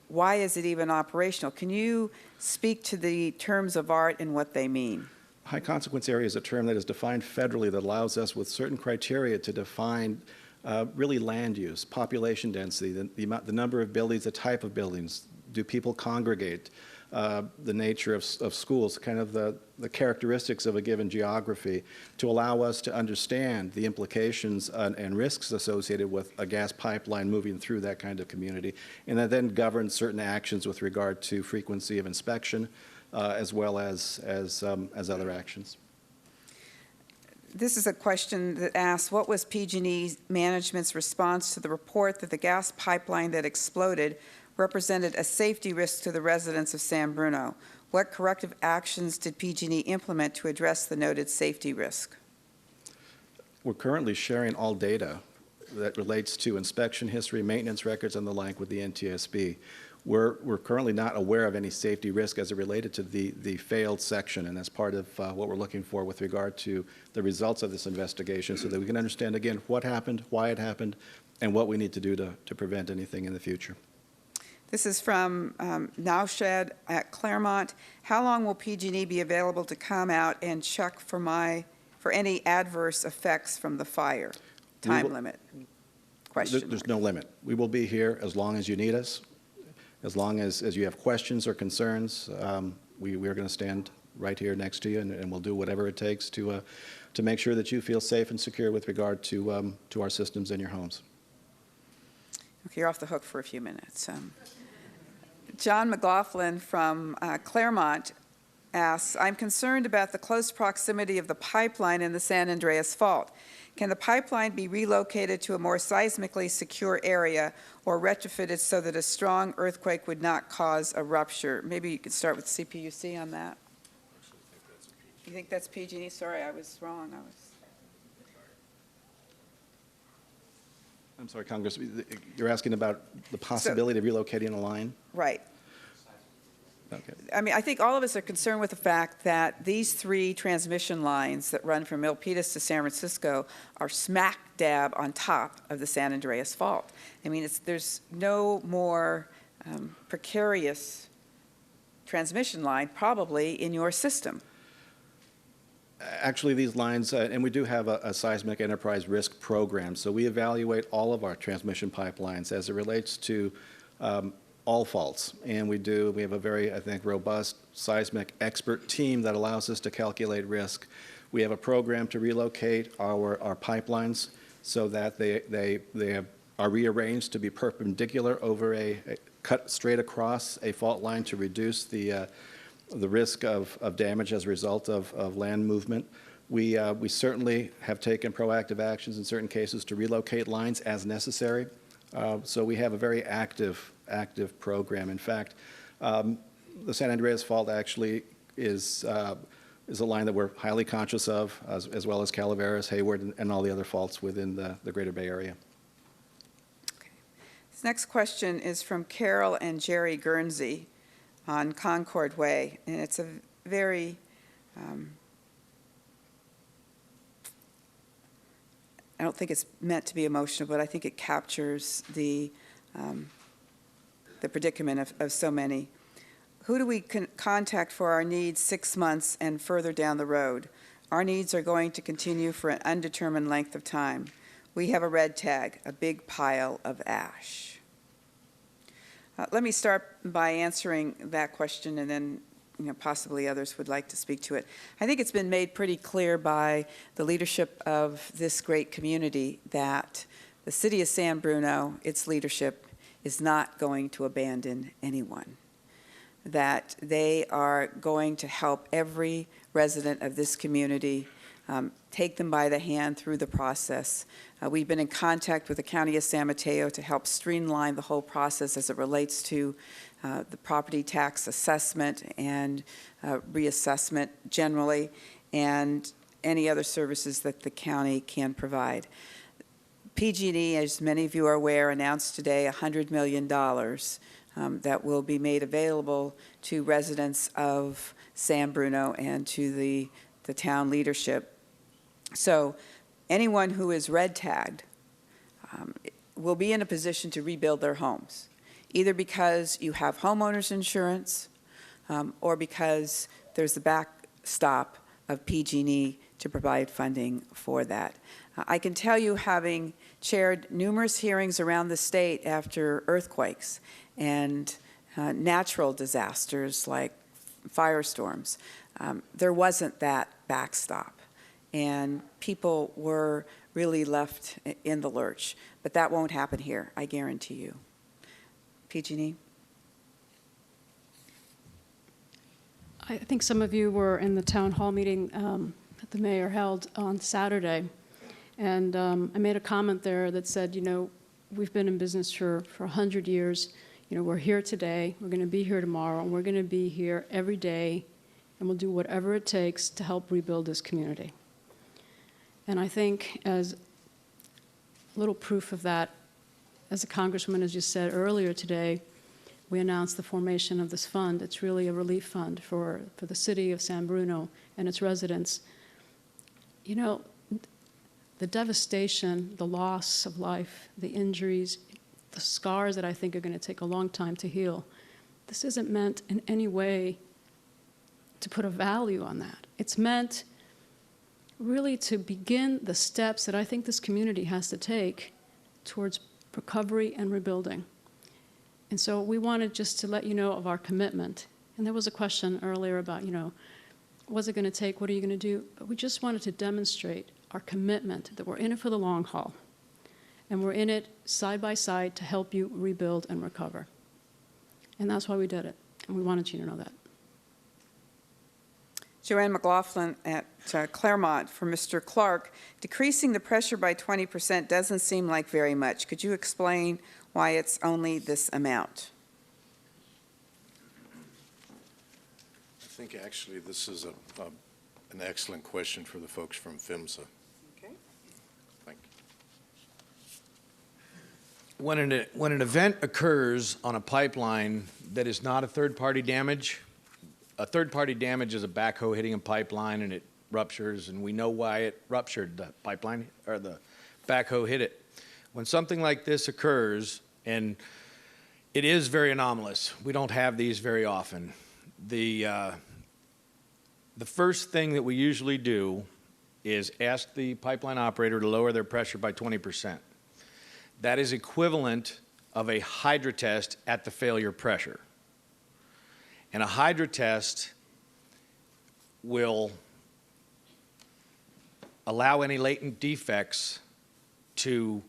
Why is it even operational? Can you speak to the terms of art and what they mean? High consequence area is a term that is defined federally that allows us with certain criteria to define really land use, population density, the number of buildings, the type of buildings, do people congregate, the nature of schools, kind of the characteristics of a given geography, to allow us to understand the implications and risks associated with a gas pipeline moving through that kind of community, and that then governs certain actions with regard to frequency of inspection, as well as other actions. This is a question that asks, what was PG&E management's response to the report that the gas pipeline that exploded represented a safety risk to the residents of San Bruno? What corrective actions did PG&E implement to address the noted safety risk? We're currently sharing all data that relates to inspection history, maintenance records, and the like with the NTSB. We're currently not aware of any safety risk as it related to the failed section, and that's part of what we're looking for with regard to the results of this investigation, so that we can understand, again, what happened, why it happened, and what we need to do to prevent anything in the future. This is from Nowshed at Claremont. How long will PG&E be available to come out and check for any adverse effects from the fire? Time limit? Question. There's no limit. We will be here as long as you need us. As long as you have questions or concerns, we're going to stand right here next to you, and we'll do whatever it takes to make sure that you feel safe and secure with regard to our systems in your homes. Okay, you're off the hook for a few minutes. John McLaughlin from Claremont asks, I'm concerned about the close proximity of the pipeline in the San Andreas Fault. Can the pipeline be relocated to a more seismically secure area or retrofitted so that a strong earthquake would not cause a rupture? Maybe you could start with CPUC on that. You think that's PG&E? Sorry, I was wrong. I'm sorry, Congress, you're asking about the possibility of relocating a line? Right. Okay. I mean, I think all of us are concerned with the fact that these 3 transmission lines that run from Milpitas to San Francisco are smack dab on top of the San Andreas Fault. I mean, there's no more precarious transmission line probably in your system. Actually, these lines, and we do have a seismic enterprise risk program, so we evaluate all of our transmission pipelines as it relates to all faults. And we have a very, I think, robust seismic expert team that allows us to calculate risk. We have a program to relocate our pipelines so that they are rearranged to be perpendicular over cut straight across a fault line to reduce the risk of damage as a result of land movement. We certainly have taken proactive actions in certain cases to relocate lines as necessary. So we have a very active program. In fact, the San Andreas Fault actually is a line that we're highly conscious of, as well as Calaveras, Hayward, and all the other faults within the Greater Bay Area. Okay. This next question is from Carol and Jerry Guernsey on Concord Way, and it's a very I don't think it's meant to be emotional, but I think it captures the predicament of so many. Who do we contact for our needs 6 months and further down the road? Our needs are going to continue for an undetermined length of time. We have a red tag, a big pile of ash. Let me start by answering that question, and then possibly others would like to speak to it. I think it's been made pretty clear by the leadership of this great community that the city of San Bruno, its leadership, is not going to abandon anyone. that they are going to help every resident of this community, take them by the hand through the process. We've been in contact with the County of San Mateo to help streamline the whole process as it relates to the property tax assessment and reassessment generally, and any other services that the county can provide. PG&E, as many of you are aware, announced today $100 million that will be made available to residents of San Bruno and to the town leadership. So anyone who is red tagged will be in a position to rebuild their homes, either because you have homeowners insurance or because there's the backstop of PG&E to provide funding for that. I can tell you, having chaired numerous hearings around the state after earthquakes and natural disasters like firestorms, there wasn't that backstop, and people were really left in the lurch. But that won't happen here, I guarantee you. PG&E? I think some of you were in the town hall meeting that the mayor held on Saturday, and I made a comment there that said, you know, we've been in business for 100 years. You know, we're here today, we're going to be here tomorrow, and we're going to be here every day, and we'll do whatever it takes to help rebuild this community. And I think, as a little proof of that, as the Congresswoman has just said earlier today, we announced the formation of this fund. It's really a relief fund for the city of San Bruno and its residents. You know, the devastation, the loss of life, the injuries, the scars that I think are going to take a long time to heal, this isn't meant in any way to put a value on that. It's meant really to begin the steps that I think this community has to take towards recovery and rebuilding. And so we wanted just to let you know of our commitment. And there was a question earlier about, you know, what's it going to take? What are you going to do? But we just wanted to demonstrate our commitment that we're in it for the long haul. And we're in it side by side to help you rebuild and recover. And that's why we did it. And we wanted you to know that. Joanne McLaughlin at Claremont. For Mr. Clark, decreasing the pressure by 20% doesn't seem like very much. Could you explain why it's only this amount? I think actually this is an excellent question for the folks from PHMSA. Okay. Thank you. When an event occurs on a pipeline that is not a third-party damage, a third-party damage is a backhoe hitting a pipeline and it ruptures, and we know why it ruptured. The pipeline or the backhoe hit it. When something like this occurs, and it is very anomalous, we don't have these very often. The first thing that we usually do is ask the pipeline operator to lower their pressure by 20%. That is equivalent of a hydro test at the failure pressure. And a hydro test will allow any latent defects to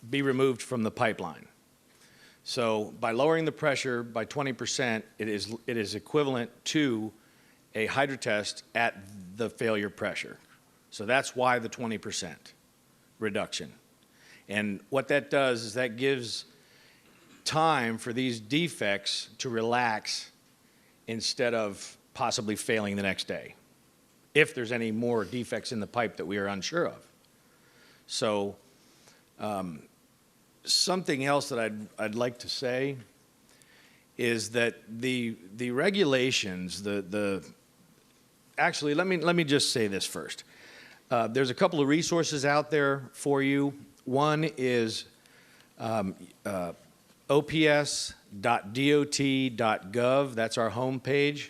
be removed from the pipeline. So by lowering the pressure by 20%, it is equivalent to a hydro test at the failure pressure. So that's why the 20% reduction. And what that does is that gives time for these defects to relax instead of possibly failing the next day, if there's any more defects in the pipe that we are unsure of. So something else that I'd like to say is that the regulations, actually, let me just say this first. There's a couple of resources out there for you. One is ops.dot.gov, that's our homepage,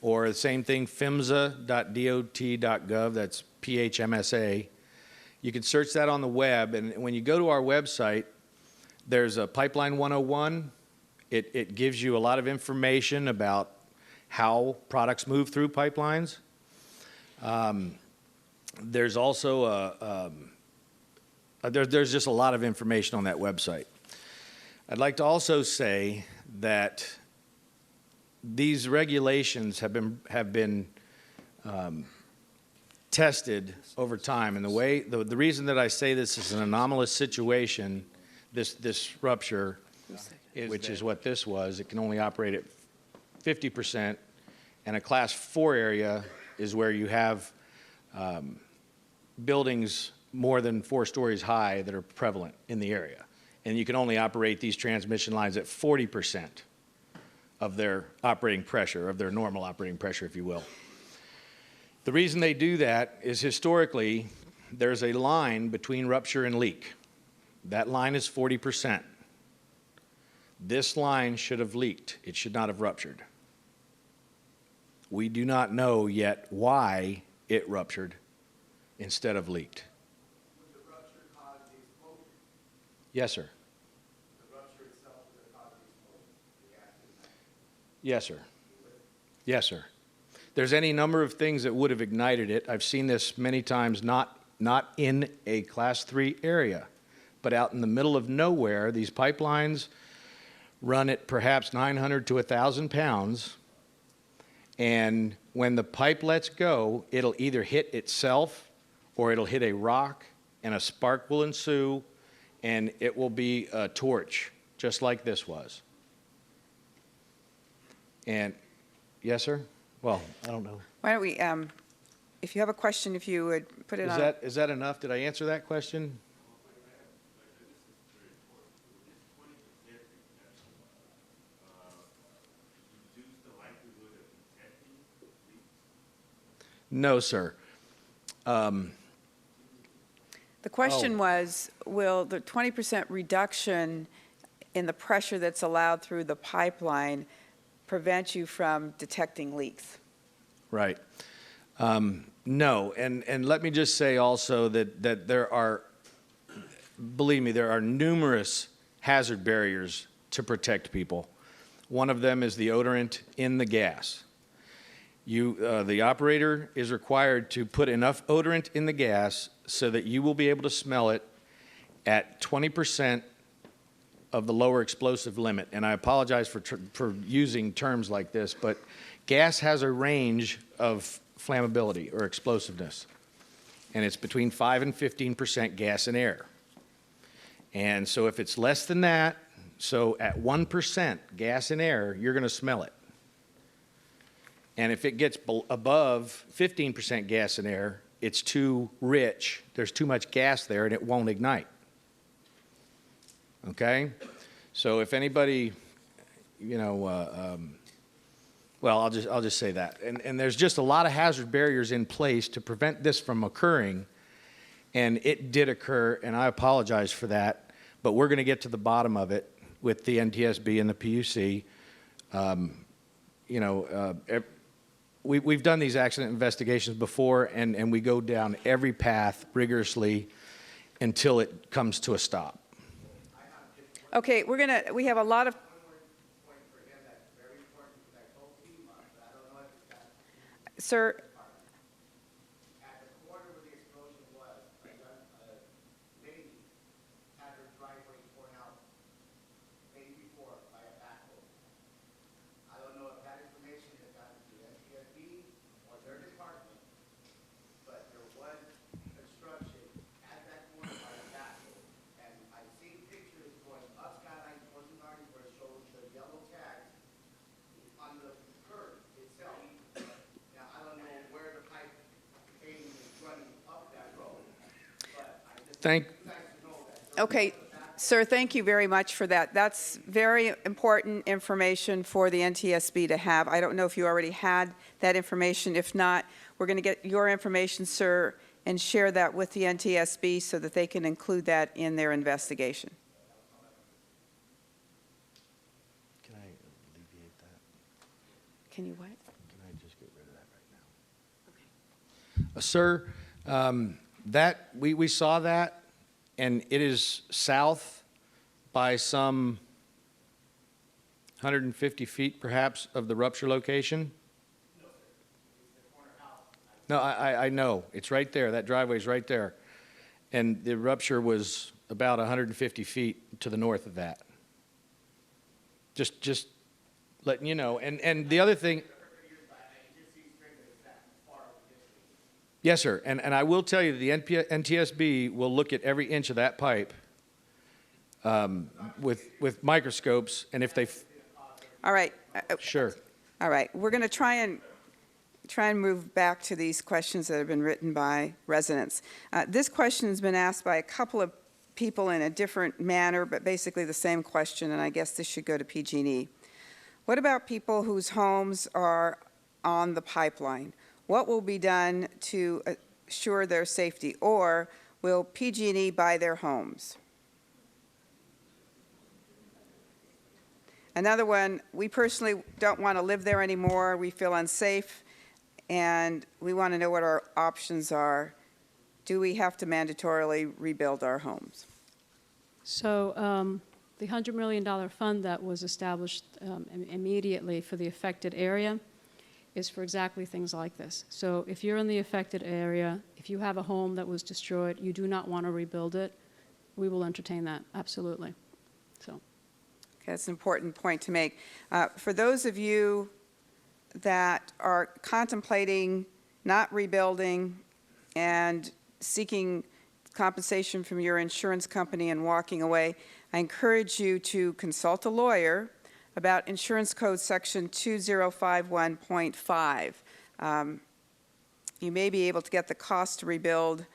or the same thing, phmsa.dot.gov, that's PHMSA. You can search that on the web, and when you go to our website, there's a Pipeline 101. It gives you a lot of information about how products move through pipelines. There's also there's just a lot of information on that website. I'd like to also say that these regulations have been tested over time. And the reason that I say this is an anomalous situation, this rupture, which is what this was, it can only operate at 50%, and a class 4 area is where you have buildings more than 4 stories high that are prevalent in the area. And you can only operate these transmission lines at 40% of their operating pressure, of their normal operating pressure, if you will. The reason they do that is historically, there's a line between rupture and leak. That line is 40%. This line should have leaked. It should not have ruptured. We do not know yet why it ruptured instead of leaked. Would the rupture cause the explosion? Yes, sir. The rupture itself would cause the explosion? The gas inside? Yes, sir. Yes, sir. There's any number of things that would have ignited it. I've seen this many times, not in a class 3 area, but out in the middle of nowhere. These pipelines run at perhaps 900 to 1,000 pounds, and when the pipe lets go, it'll either hit itself or it'll hit a rock, and a spark will ensue, and it will be a torch, just like this was. And, yes, sir? Well, I don't know. Why don't we, if you have a question, if you would put it on. Is that enough? Did I answer that question? No, sir. The question was, will the 20% reduction in the pressure that's allowed through the pipeline prevent you from detecting leaks? Right. No, and let me just say also that there are, believe me, there are numerous hazard barriers to protect people. One of them is the odorant in the gas. The operator is required to put enough odorant in the gas so that you will be able to smell it at 20% of the lower explosive limit. And I apologize for using terms like this, but gas has a range of flammability or explosiveness, and it's between 5 and 15% gas and air. And so if it's less than that, so at 1% gas and air, you're going to smell it. And if it gets above 15% gas and air, it's too rich, there's too much gas there, and it won't ignite. Okay? So if anybody, well, I'll just say that. And there's just a lot of hazard barriers in place to prevent this from occurring, and it did occur, and I apologize for that, but we're going to get to the bottom of it with the NTSB and the PUC. We've done these accident investigations before, and we go down every path rigorously until it comes to a stop. Okay, we have a lot of. Sir. At the corner where the explosion was, a lady had her driveway torn out the day before by a backhoe. I don't know if that information has gotten to NTSB or their department, but there was construction at that corner by a backhoe. And I've seen pictures going up Skyline towards the garden where it shows the yellow tags on the curb itself. Now, I don't know where the pipe came running up that road, but I just want you guys to know that. Okay, sir, thank you very much for that. That's very important information for the NTSB to have. I don't know if you already had that information. If not, we're going to get your information, sir, and share that with the NTSB so that they can include that in their investigation. Can I alleviate that? Can you what? Can I just get rid of that right now? Sir, that we saw that, and it is south by some 150 feet, perhaps, of the rupture location. No, I know. It's right there. That driveway's right there. And the rupture was about 150 feet to the north of that. Just letting you know. And the other thing, yes, sir. And I will tell you, the NTSB will look at every inch of that pipe with microscopes, and if they... All right. Sure. All right. We're going to try and move back to these questions that have been written by residents. This question has been asked by a couple of people in a different manner, but basically the same question, and I guess this should go to PG&E. What about people whose homes are on the pipeline? What will be done to assure their safety, or will PG&E buy their homes? Another one, we personally don't want to live there anymore. We feel unsafe, and we want to know what our options are. Do we have to mandatorily rebuild our homes? So the $100 million fund that was established immediately for the affected area is for exactly things like this. So if you're in the affected area, if you have a home that was destroyed, you do not want to rebuild it, we will entertain that, absolutely. So. That's an important point to make. For those of you that are contemplating not rebuilding and seeking compensation from your insurance company and walking away, I encourage you to consult a lawyer about Insurance Code Section 2051.5. You may be able to get the cost to rebuild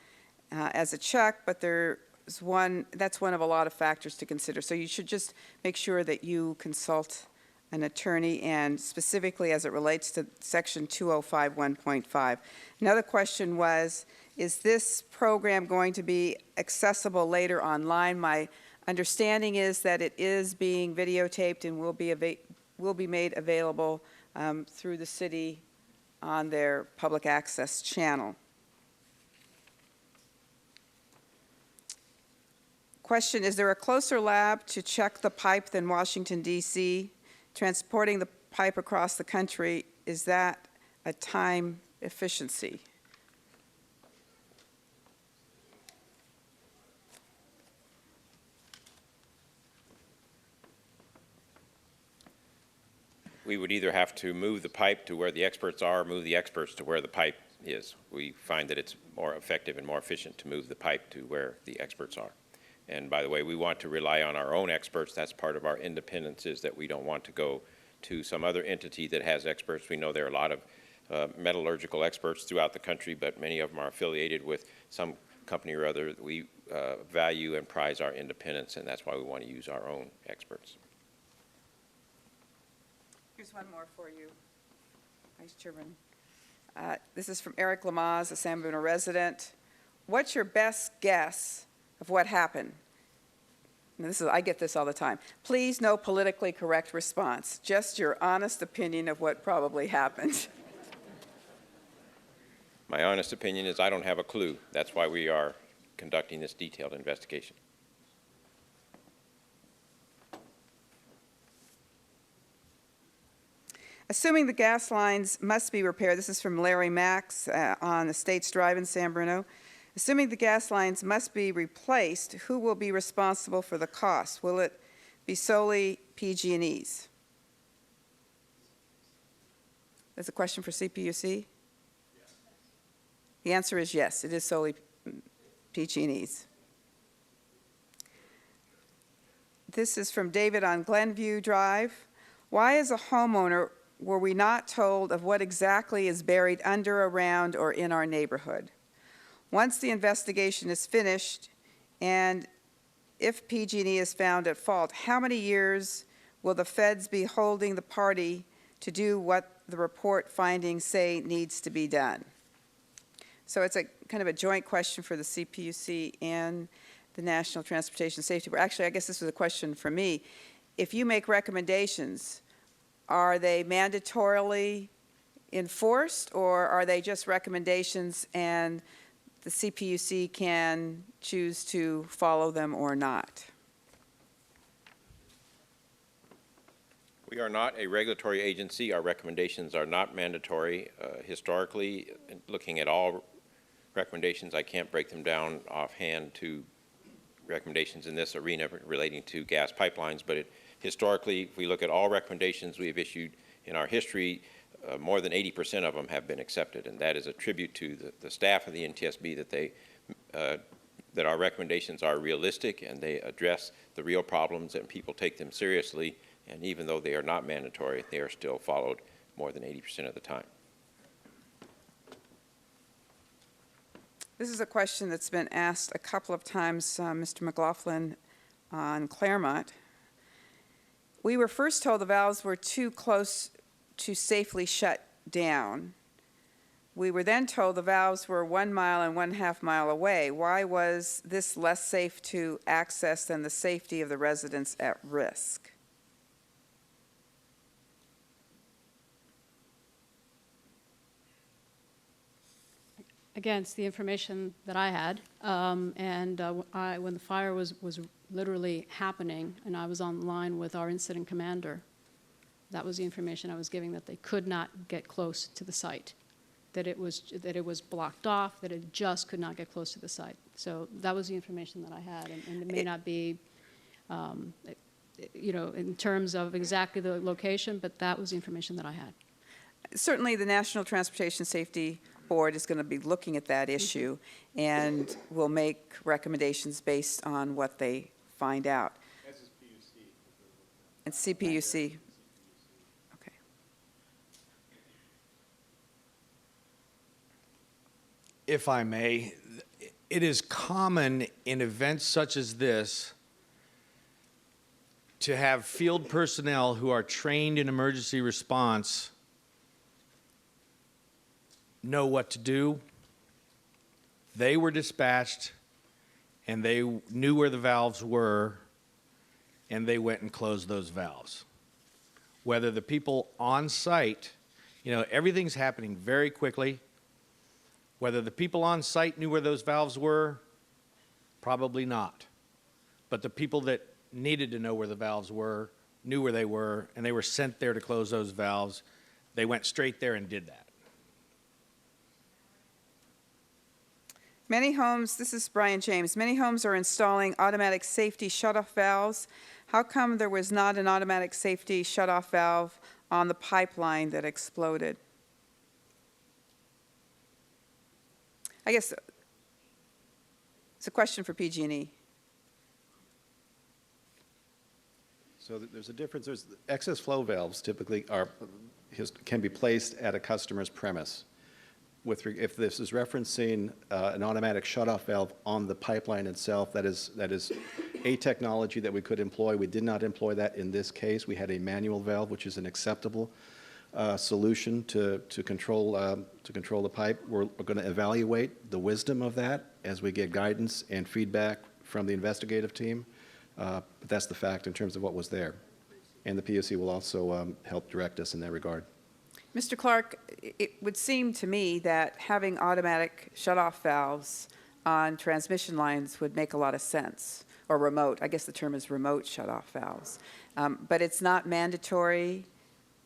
as a check, but that's one of a lot of factors to consider. So you should just make sure that you consult an attorney, and specifically as it relates to Section 2051.5. Another question was, is this program going to be accessible later online? My understanding is that it is being videotaped and will be made available through the city on their public access channel. Question, is there a closer lab to check the pipe than Washington, D.C.? Transporting the pipe across the country, is that a time efficiency? We would either have to move the pipe to where the experts are, or move the experts to where the pipe is. We find that it's more effective and more efficient to move the pipe to where the experts are. And by the way, we want to rely on our own experts. That's part of our independence, is that we don't want to go to some other entity that has experts. We know there are a lot of metallurgical experts throughout the country, but many of them are affiliated with some company or other. We value and prize our independence, and that's why we want to use our own experts. Here's one more for you, Vice Chairman. This is from Eric Lamaze, a San Bruno resident. What's your best guess of what happened? And I get this all the time. Please, no politically correct response. Just your honest opinion of what probably happened. My honest opinion is I don't have a clue. That's why we are conducting this detailed investigation. Assuming the gas lines must be repaired, this is from Larry Max on Estates Drive in San Bruno. Assuming the gas lines must be replaced, who will be responsible for the cost? Will it be solely PG&E's? That's a question for CPUC? Yes. The answer is yes, it is solely PG&E's. This is from David on Glenview Drive. Why, as a homeowner, were we not told of what exactly is buried under, around, or in our neighborhood? Once the investigation is finished, and if PG&E is found at fault, how many years will the feds be holding the party to do what the report findings say needs to be done? So it's a kind of a joint question for the CPUC and the National Transportation Safety Board. Actually, I guess this was a question for me. If you make recommendations, are they mandatorily enforced, or are they just recommendations and the CPUC can choose to follow them or not? We are not a regulatory agency. Our recommendations are not mandatory. Historically, looking at all recommendations, I can't break them down offhand to recommendations in this arena relating to gas pipelines, but it Historically, if we look at all recommendations we've issued in our history, more than 80% of them have been accepted, and that is a tribute to the staff of the NTSB that our recommendations are realistic and they address the real problems and people take them seriously, and even though they are not mandatory, they are still followed more than 80% of the time. This is a question that's been asked a couple of times, Mr. McLaughlin, on Claremont. We were first told the valves were too close to safely shut down. We were then told the valves were 1 mile and 1/2 mile away. Why was this less safe to access than the safety of the residents at risk? Again, it's the information that I had, when the fire was literally happening, and I was on the line with our incident commander, that was the information I was giving, that they could not get close to the site, that it was blocked off, that it just could not get close to the site. So that was the information that I had, and it may not be, in terms of exactly the location, but that was the information that I had. Certainly, the National Transportation Safety Board is going to be looking at that issue and will make recommendations based on what they find out. As is PUC. And CPUC. Okay. If I may, it is common in events such as this to have field personnel who are trained in emergency response know what to do. They were dispatched, and they knew where the valves were, and they went and closed those valves. Whether the people on site, everything's happening very quickly. Whether the people on site knew where those valves were, probably not. But the people that needed to know where the valves were, knew where they were, and they were sent there to close those valves. They went straight there and did that. Many homes, this is Brian James, many homes are installing automatic safety shutoff valves. How come there was not an automatic safety shutoff valve on the pipeline that exploded? I guess it's a question for PG&E. So there's a difference. There's excess flow valves typically can be placed at a customer's premise. If this is referencing an automatic shutoff valve on the pipeline itself, that is a technology that we could employ. We did not employ that in this case. We had a manual valve, which is an acceptable solution to control the pipe. We're going to evaluate the wisdom of that as we get guidance and feedback from the investigative team. But that's the fact in terms of what was there. And the PUC will also help direct us in that regard. Mr. Clark, it would seem to me that having automatic shutoff valves on transmission lines would make a lot of sense, or remote. I guess the term is remote shutoff valves. But it's not mandatory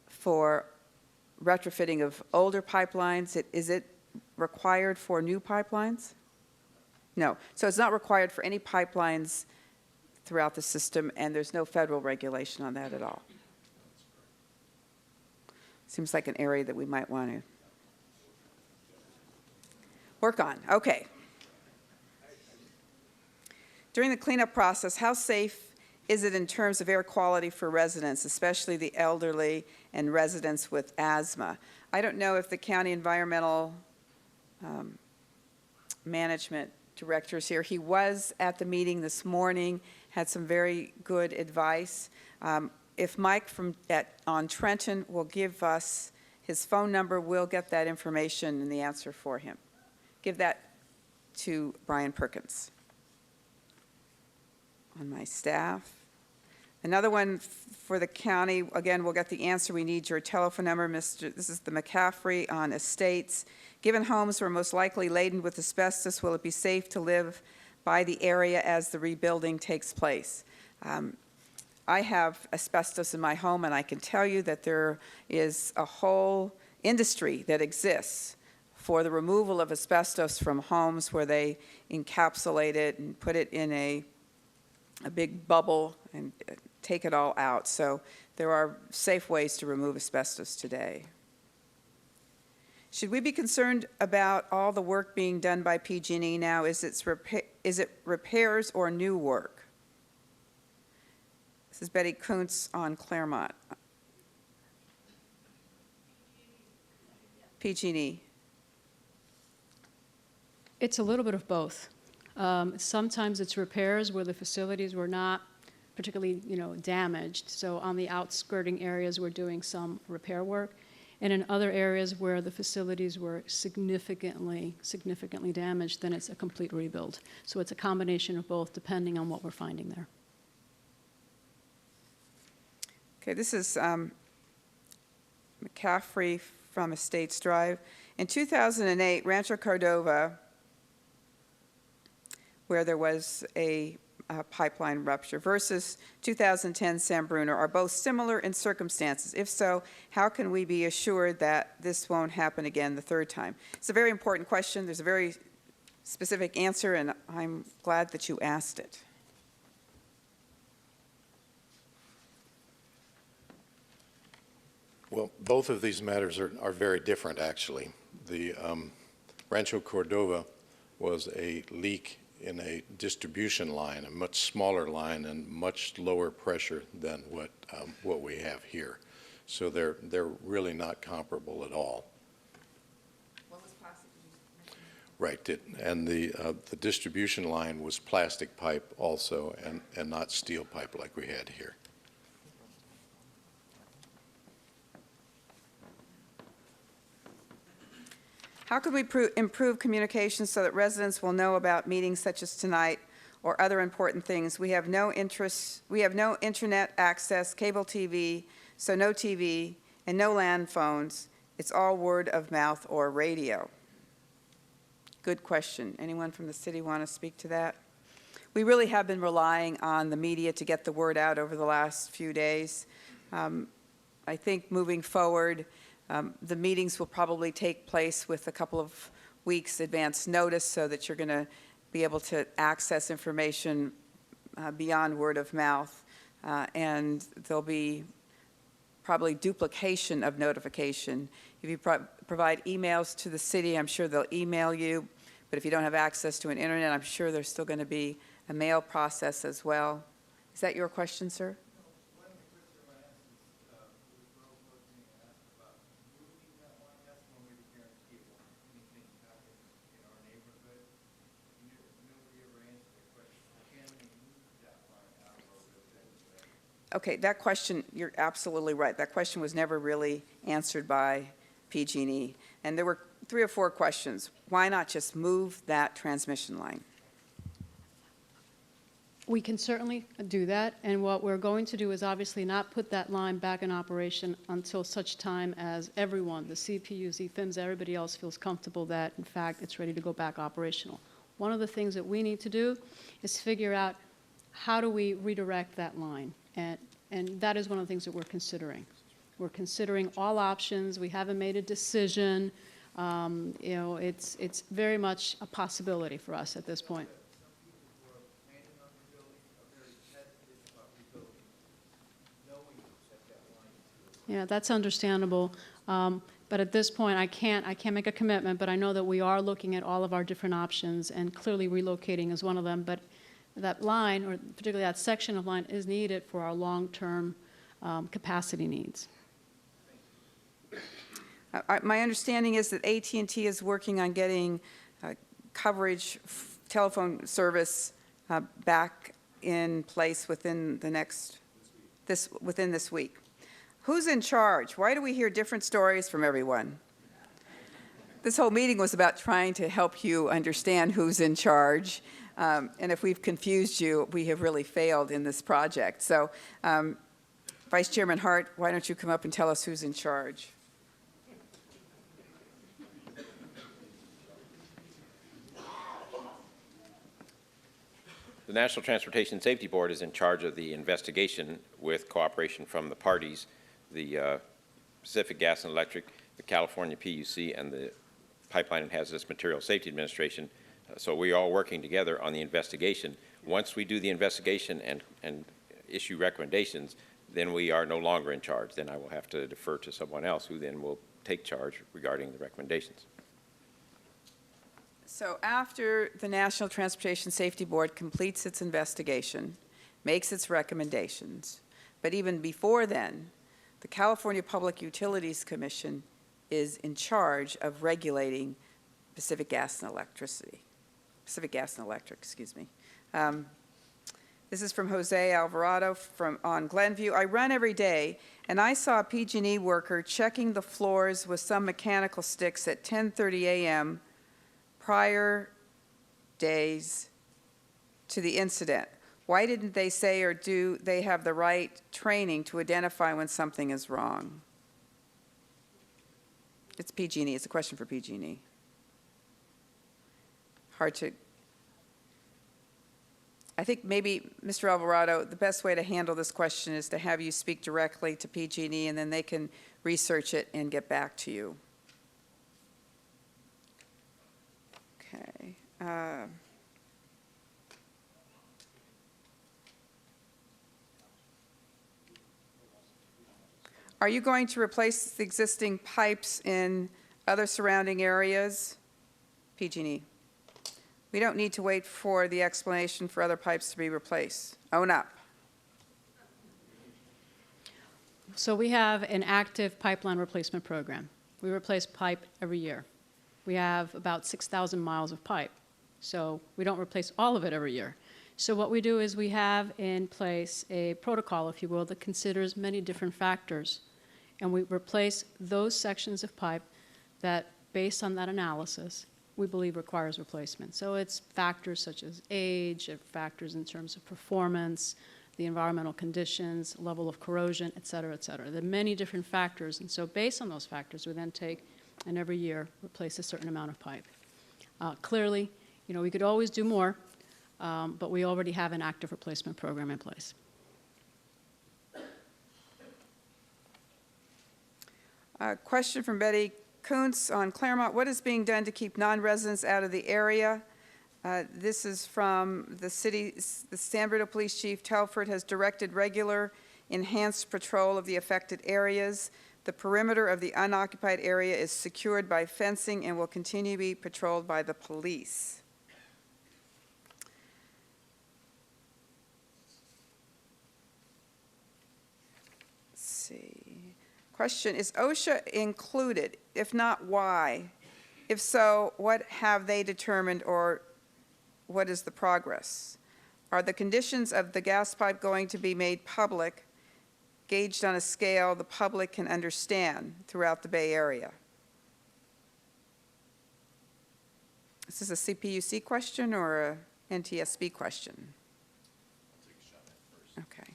for retrofitting of older pipelines. Is it required for new pipelines? No. So it's not required for any pipelines throughout the system, and there's no federal regulation on that at all. Seems like an area that we might want to work on. Okay. During the cleanup process, how safe is it in terms of air quality for residents, especially the elderly and residents with asthma? I don't know if the county environmental management director is here. He was at the meeting this morning, had some very good advice. If Mike on Trenton will give us his phone number, we'll get that information and the answer for him. Give that to Brian Perkins on my staff. Another one for the county, again, we'll get the answer. We need your telephone number, this is the McCaffrey on Estates. Given homes were most likely laden with asbestos, will it be safe to live by the area as the rebuilding takes place? I have asbestos in my home, and I can tell you that there is a whole industry that exists for the removal of asbestos from homes where they encapsulate it and put it in a big bubble and take it all out. So there are safe ways to remove asbestos today. Should we be concerned about all the work being done by PG&E now? Is it repairs or new work? This is Betty Kuntz on Claremont. PG&E. It's a little bit of both. Sometimes it's repairs where the facilities were not particularly, damaged. So on the outskirting areas, we're doing some repair work. And in other areas where the facilities were significantly damaged, then it's a complete rebuild. So it's a combination of both, depending on what we're finding there. Okay, this is McCaffrey from Estates Drive. In 2008, Rancho Cordova, where there was a pipeline rupture, versus 2010 San Bruno, are both similar in circumstances? If so, how can we be assured that this won't happen again the third time? It's a very important question. There's a very specific answer, and I'm glad that you asked it. Well, both of these matters are very different, actually. The Rancho Cordova was a leak in a distribution line, a much smaller line and much lower pressure than what we have here. So they're really not comparable at all. What was plastic? Right, and the distribution line was plastic pipe also, and not steel pipe like we had here. How could we improve communication so that residents will know about meetings such as tonight or other important things? We have no internet access, cable TV, so no TV, and no land phones. It's all word of mouth or radio. Good question. Anyone from the city want to speak to that? We really have been relying on the media to get the word out over the last few days. I think moving forward, the meetings will probably take place with a couple of weeks advance notice so that you're going to be able to access information beyond word of mouth. And there'll be probably duplication of notification. If you provide emails to the city, I'm sure they'll email you. But if you don't have access to an internet, I'm sure there's still going to be a mail process as well. Is that your question, sir? Okay, that question, you're absolutely right. That question was never really answered by PG&E. And there were 3 or 4 questions. Why not just move that transmission line? We can certainly do that, and what we're going to do is obviously not put that line back in operation until such time as everyone, the CPUs, FIMs, everybody else feels comfortable that, in fact, it's ready to go back operational. One of the things that we need to do is figure out how do we redirect that line, and that is one of the things that we're considering. We're considering all options. We haven't made a decision. It's very much a possibility for us at this point. Yeah, that's understandable. But at this point, I can't make a commitment, but I know that we are looking at all of our different options, and clearly relocating is one of them. But that line, or particularly that section of line, is needed for our long-term capacity needs. My understanding is that AT&T is working on getting coverage, telephone service back in place within this week. Who's in charge? Why do we hear different stories from everyone? This whole meeting was about trying to help you understand who's in charge. And if we've confused you, we have really failed in this project. So, Vice Chairman Hart, why don't you come up and tell us who's in charge? The National Transportation Safety Board is in charge of the investigation with cooperation from the parties, the Pacific Gas and Electric, the California PUC, and the Pipeline and Hazardous Materials Safety Administration. So we are all working together on the investigation. Once we do the investigation and issue recommendations, then we are no longer in charge. Then I will have to defer to someone else who then will take charge regarding the recommendations. So after the National Transportation Safety Board completes its investigation, makes its recommendations, but even before then, the California Public Utilities Commission is in charge of regulating Pacific Gas and Electric, excuse me. This is from Jose Alvarado on Glenview. I run every day, and I saw a PG&E worker checking the floors with some mechanical sticks at 10:30 a.m. prior days to the incident. Why didn't they say, or do they have the right training to identify when something is wrong? It's PG&E. It's a question for PG&E. Hard to... I think maybe, Mr. Alvarado, the best way to handle this question is to have you speak directly to PG&E, and then they can research it and get back to you. Okay. Are you going to replace the existing pipes in other surrounding areas? PG&E. We don't need to wait for the explanation for other pipes to be replaced. Own up. So we have an active pipeline replacement program. We replace pipe every year. We have about 6,000 miles of pipe. So we don't replace all of it every year. So what we do is we have in place a protocol, if you will, that considers many different factors. And we replace those sections of pipe that, based on that analysis, we believe requires replacement. So it's factors such as age, factors in terms of performance, the environmental conditions, level of corrosion, et cetera, et cetera. There are many different factors, and so based on those factors, we then take and every year replace a certain amount of pipe. Clearly, we could always do more, but we already have an active replacement program in place. Question from Betty Kuntz on Claremont. What is being done to keep non-residents out of the area? This is from the San Bruno Police Chief Telford has directed regular enhanced patrol of the affected areas. The perimeter of the unoccupied area is secured by fencing and will continue to be patrolled by the police. Let's see. Question, is OSHA included? If not, why? If so, what have they determined, or what is the progress? Are the conditions of the gas pipe going to be made public, gauged on a scale the public can understand throughout the Bay Area? Is this a CPUC question or a NTSB question? I'll take a shot at it first. Okay.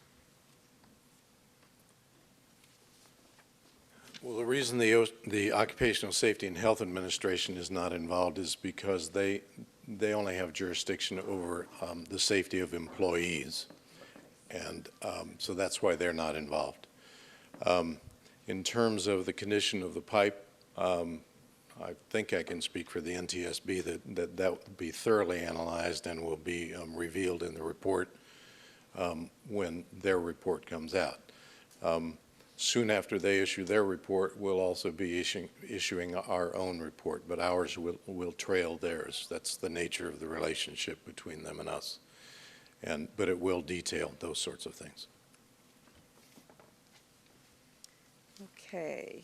Well, the reason the Occupational Safety and Health Administration is not involved is because they only have jurisdiction over the safety of employees, and so that's why they're not involved. In terms of the condition of the pipe, I think I can speak for the NTSB that will be thoroughly analyzed and will be revealed in the report when their report comes out. Soon after they issue their report, we'll also be issuing our own report, but ours will trail theirs. That's the nature of the relationship between them and us. But it will detail those sorts of things. Okay.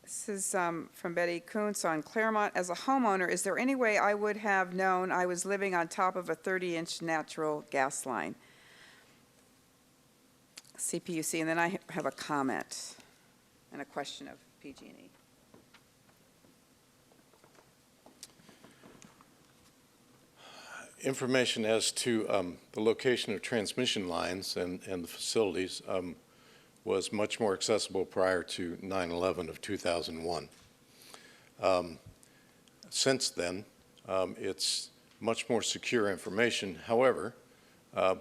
This is from Betty Kuntz on Claremont. As a homeowner, is there any way I would have known I was living on top of a 30-inch natural gas line? CPUC, and then I have a comment and a question of PG&E. Information as to the location of transmission lines and the facilities was much more accessible prior to 9/11 of 2001. Since then, it's much more secure information. However,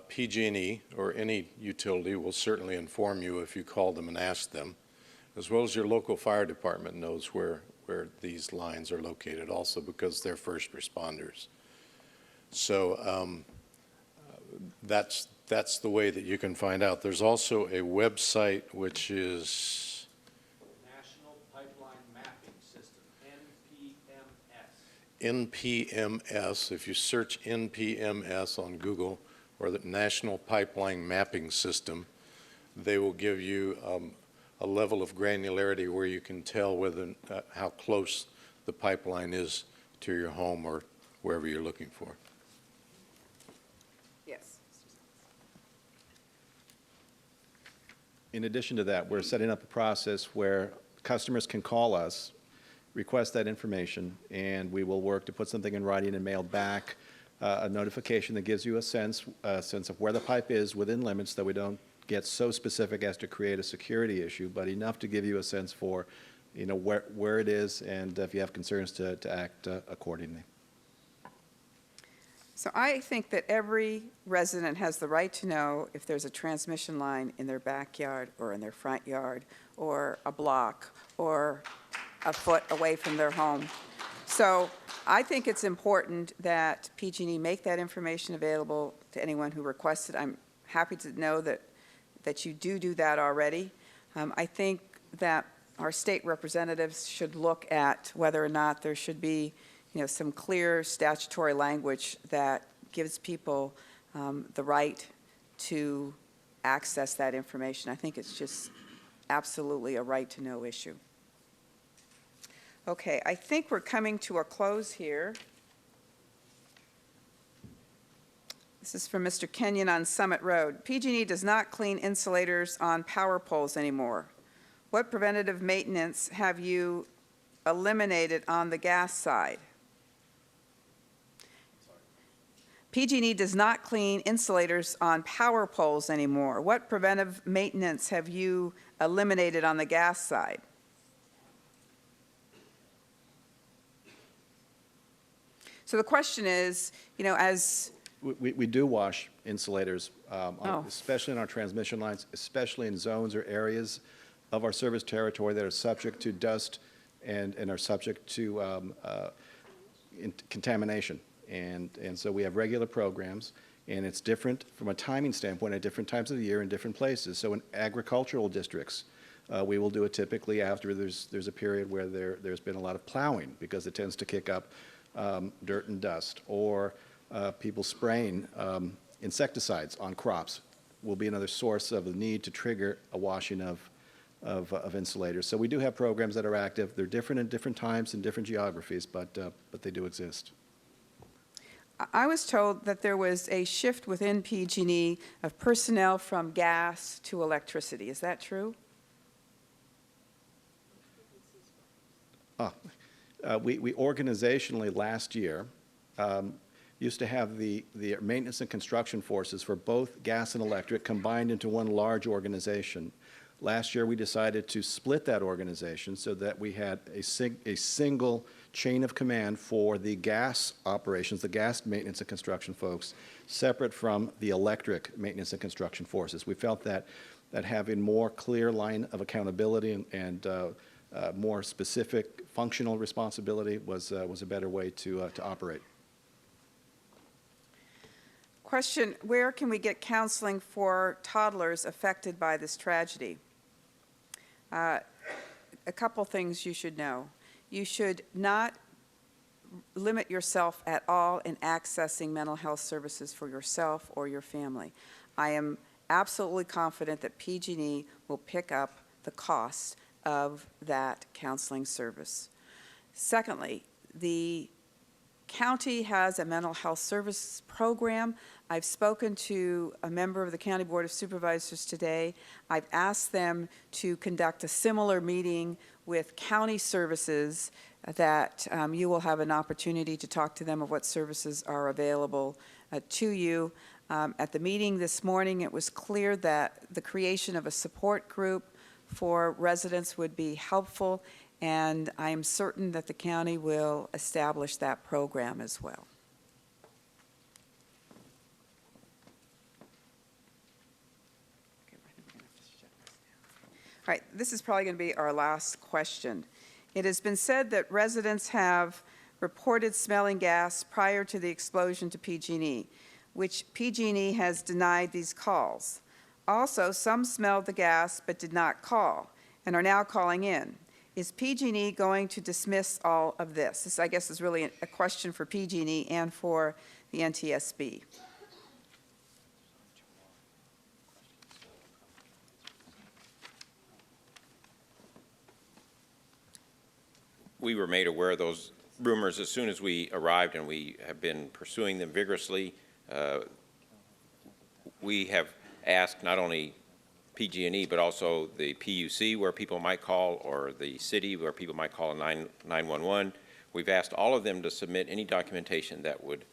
PG&E or any utility will certainly inform you if you call them and ask them, as well as your local fire department knows where these lines are located also because they're first responders. So that's the way that you can find out. There's also a website which is National Pipeline Mapping System, NPMS. NPMS. If you search NPMS on Google, or the National Pipeline Mapping System, they will give you a level of granularity where you can tell whether how close the pipeline is to your home or wherever you're looking for. Yes. In addition to that, we're setting up a process where customers can call us, request that information, and we will work to put something in writing and mail back a notification that gives you a sense of where the pipe is within limits, that we don't get so specific as to create a security issue, but enough to give you a sense for, you know, where it is, and if you have concerns to act accordingly. So I think that every resident has the right to know if there's a transmission line in their backyard or in their front yard or a block or a foot away from their home. So I think it's important that PG&E make that information available to anyone who requests it. I'm happy to know that you do that already. I think that our state representatives should look at whether or not there should be, you know, some clear statutory language that gives people the right to access that information. I think it's just absolutely a right-to-know issue. Okay, I think we're coming to a close here. This is from Mr. Kenyon on Summit Road. PG&E does not clean insulators on power poles anymore. What preventative maintenance have you eliminated on the gas side? PG&E does not clean insulators on power poles anymore. What preventive maintenance have you eliminated on the gas side? So the question is, you know, as We do wash insulators, Oh. especially in our transmission lines, especially in zones or areas of our service territory that are subject to dust and are subject to contamination. And so we have regular programs, and it's different from a timing standpoint at different times of the year in different places. So in agricultural districts, we will do it typically after there's a period where there's been a lot of plowing, because it tends to kick up dirt and dust, or people spraying insecticides on crops will be another source of the need to trigger a washing of insulators. So we do have programs that are active. They're different in different times and different geographies, but they do exist. I was told that there was a shift within PG&E of personnel from gas to electricity. Is that true? We organizationally last year used to have the maintenance and construction forces for both gas and electric combined into one large organization. Last year, we decided to split that organization so that we had a single chain of command for the gas operations, the gas maintenance and construction folks, separate from the electric maintenance and construction forces. We felt that having more clear line of accountability and more specific functional responsibility was a better way to operate. Question, where can we get counseling for toddlers affected by this tragedy? A couple things you should know. You should not limit yourself at all in accessing mental health services for yourself or your family. I am absolutely confident that PG&E will pick up the cost of that counseling service. Secondly, the county has a mental health service program. I've spoken to a member of the County Board of Supervisors today. I've asked them to conduct a similar meeting with county services that you will have an opportunity to talk to them of what services are available to you. At the meeting this morning, it was clear that the creation of a support group for residents would be helpful, and I am certain that the county will establish that program as well. All right, this is probably going to be our last question. It has been said that residents have reported smelling gas prior to the explosion to PG&E. which PG&E has denied these calls. Also, some smelled the gas but did not call and are now calling in. Is PG&E going to dismiss all of this? This, I guess, is really a question for PG&E and for the NTSB. We were made aware of those rumors as soon as we arrived, and we have been pursuing them vigorously. We have asked not only PG&E, but also the PUC where people might call, or the city where people might call 911. We've asked all of them to submit any documentation that would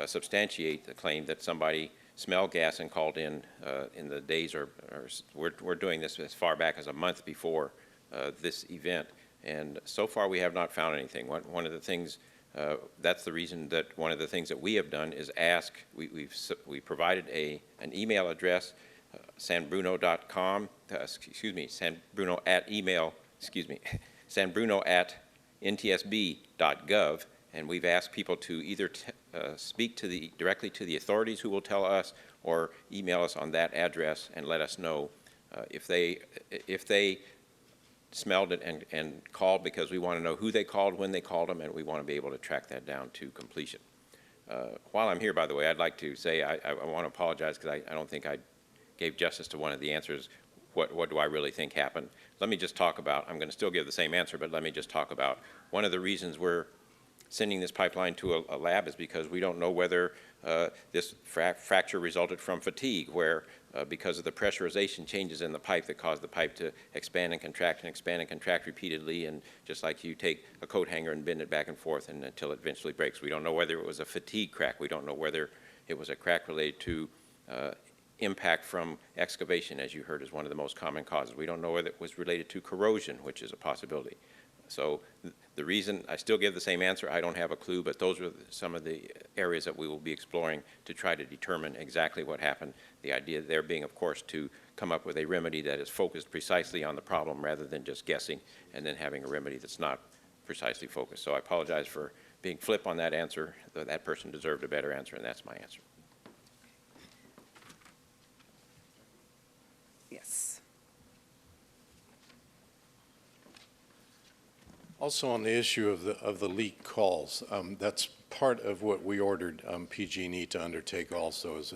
substantiate the claim that somebody smelled gas and called in the days, or we're doing this as far back as a month before this event. And so far we have not found anything. One of the things, that's the reason that one of the things that we have done is ask, we provided an email address, sanbruno.com, sanbruno at email, sanbruno at ntsb.gov, and we've asked people to either speak to directly to the authorities who will tell us, or email us on that address and let us know if they smelled it and called, because we want to know who they called, when they called them, and we want to be able to track that down to completion. While I'm here, by the way, I'd like to say I want to apologize because I don't think I gave justice to one of the answers. What do I really think happened? Let me just talk about, I'm going to still give the same answer, but let me just talk about one of the reasons we're sending this pipeline to a lab is because we don't know whether this fracture resulted from fatigue, where because of the pressurization changes in the pipe that cause the pipe to expand and contract repeatedly, and just like you take a coat hanger and bend it back and forth and until it eventually breaks. We don't know whether it was a fatigue crack. We don't know whether it was a crack related to impact from excavation, as you heard, is one of the most common causes. We don't know whether it was related to corrosion, which is a possibility. So the reason, I still give the same answer, I don't have a clue, but those are some of the areas that we will be exploring to try to determine exactly what happened. The idea there being, of course, to come up with a remedy that is focused precisely on the problem rather than just guessing and then having a remedy that's not precisely focused. So I apologize for being flip on that answer. That person deserved a better answer, and that's my answer. Yes. Also on the issue of the leak calls, that's part of what we ordered PG&E to undertake also, is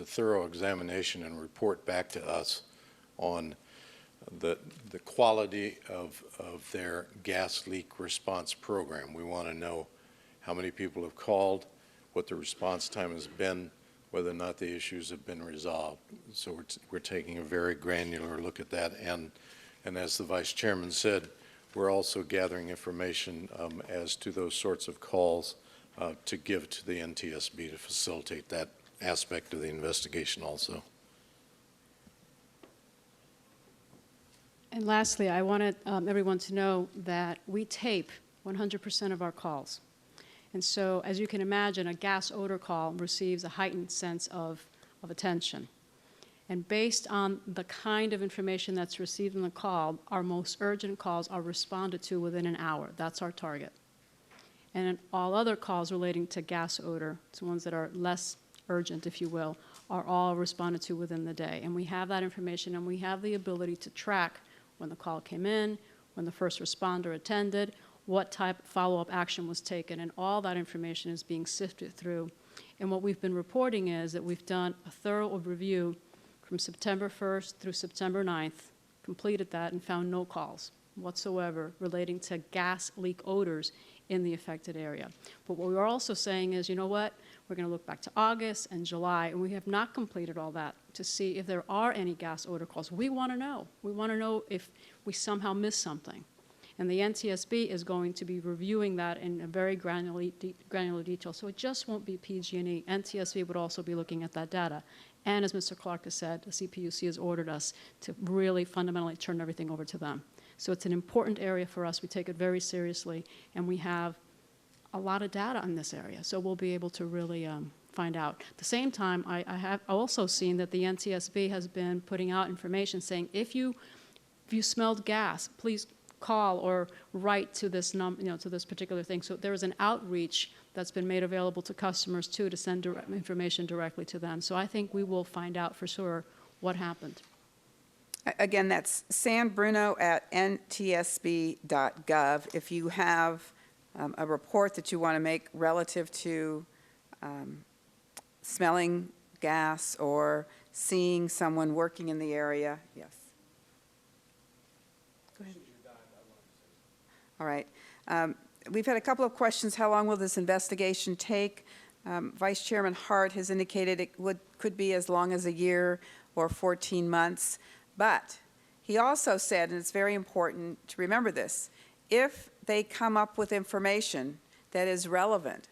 a thorough examination and report back to us on the quality of their gas leak response program. We want to know how many people have called, what the response time has been, whether or not the issues have been resolved. So we're taking a very granular look at that, and as the Vice Chairman said, we're also gathering information as to those sorts of calls to give to the NTSB to facilitate that aspect of the investigation also. And lastly, I wanted everyone to know that we tape 100% of our calls. And so, as you can imagine, a gas odor call receives a heightened sense of attention. And based on the kind of information that's received in the call, our most urgent calls are responded to within an hour. That's our target. And all other calls relating to gas odor, the ones that are less urgent, if you will, are all responded to within the day. And we have that information, and we have the ability to track when the call came in, when the first responder attended, what type of follow-up action was taken, and all that information is being sifted through. And what we've been reporting is that we've done a thorough review from September 1st through September 9th, completed that, and found no calls whatsoever relating to gas leak odors in the affected area. But what we're also saying is, you know what, we're going to look back to August and July, and we have not completed all that to see if there are any gas odor calls. We want to know. We want to know if we somehow missed something. And the NTSB is going to be reviewing that in a very granular detail. So it just won't be PG&E. NTSB would also be looking at that data. And as Mr. Clark has said, the CPUC has ordered us to really fundamentally turn everything over to them. So it's an important area for us. We take it very seriously, and we have a lot of data in this area. So we'll be able to really find out. At the same time, I have also seen that the NTSB has been putting out information saying if you smelled gas, please call or write to this to this particular thing. So there is an outreach that's been made available to customers too, to send information directly to them. So I think we will find out for sure what happened. Again, that's sanbruno@ntsb.gov. If you have a report that you want to make relative to smelling gas or seeing someone working in the area, yes. Go ahead. All right. We've had a couple of questions. How long will this investigation take? Vice Chairman Hart has indicated it could be as long as a year or 14 months. But he also said, and it's very important to remember this, if they come up with information that is relevant,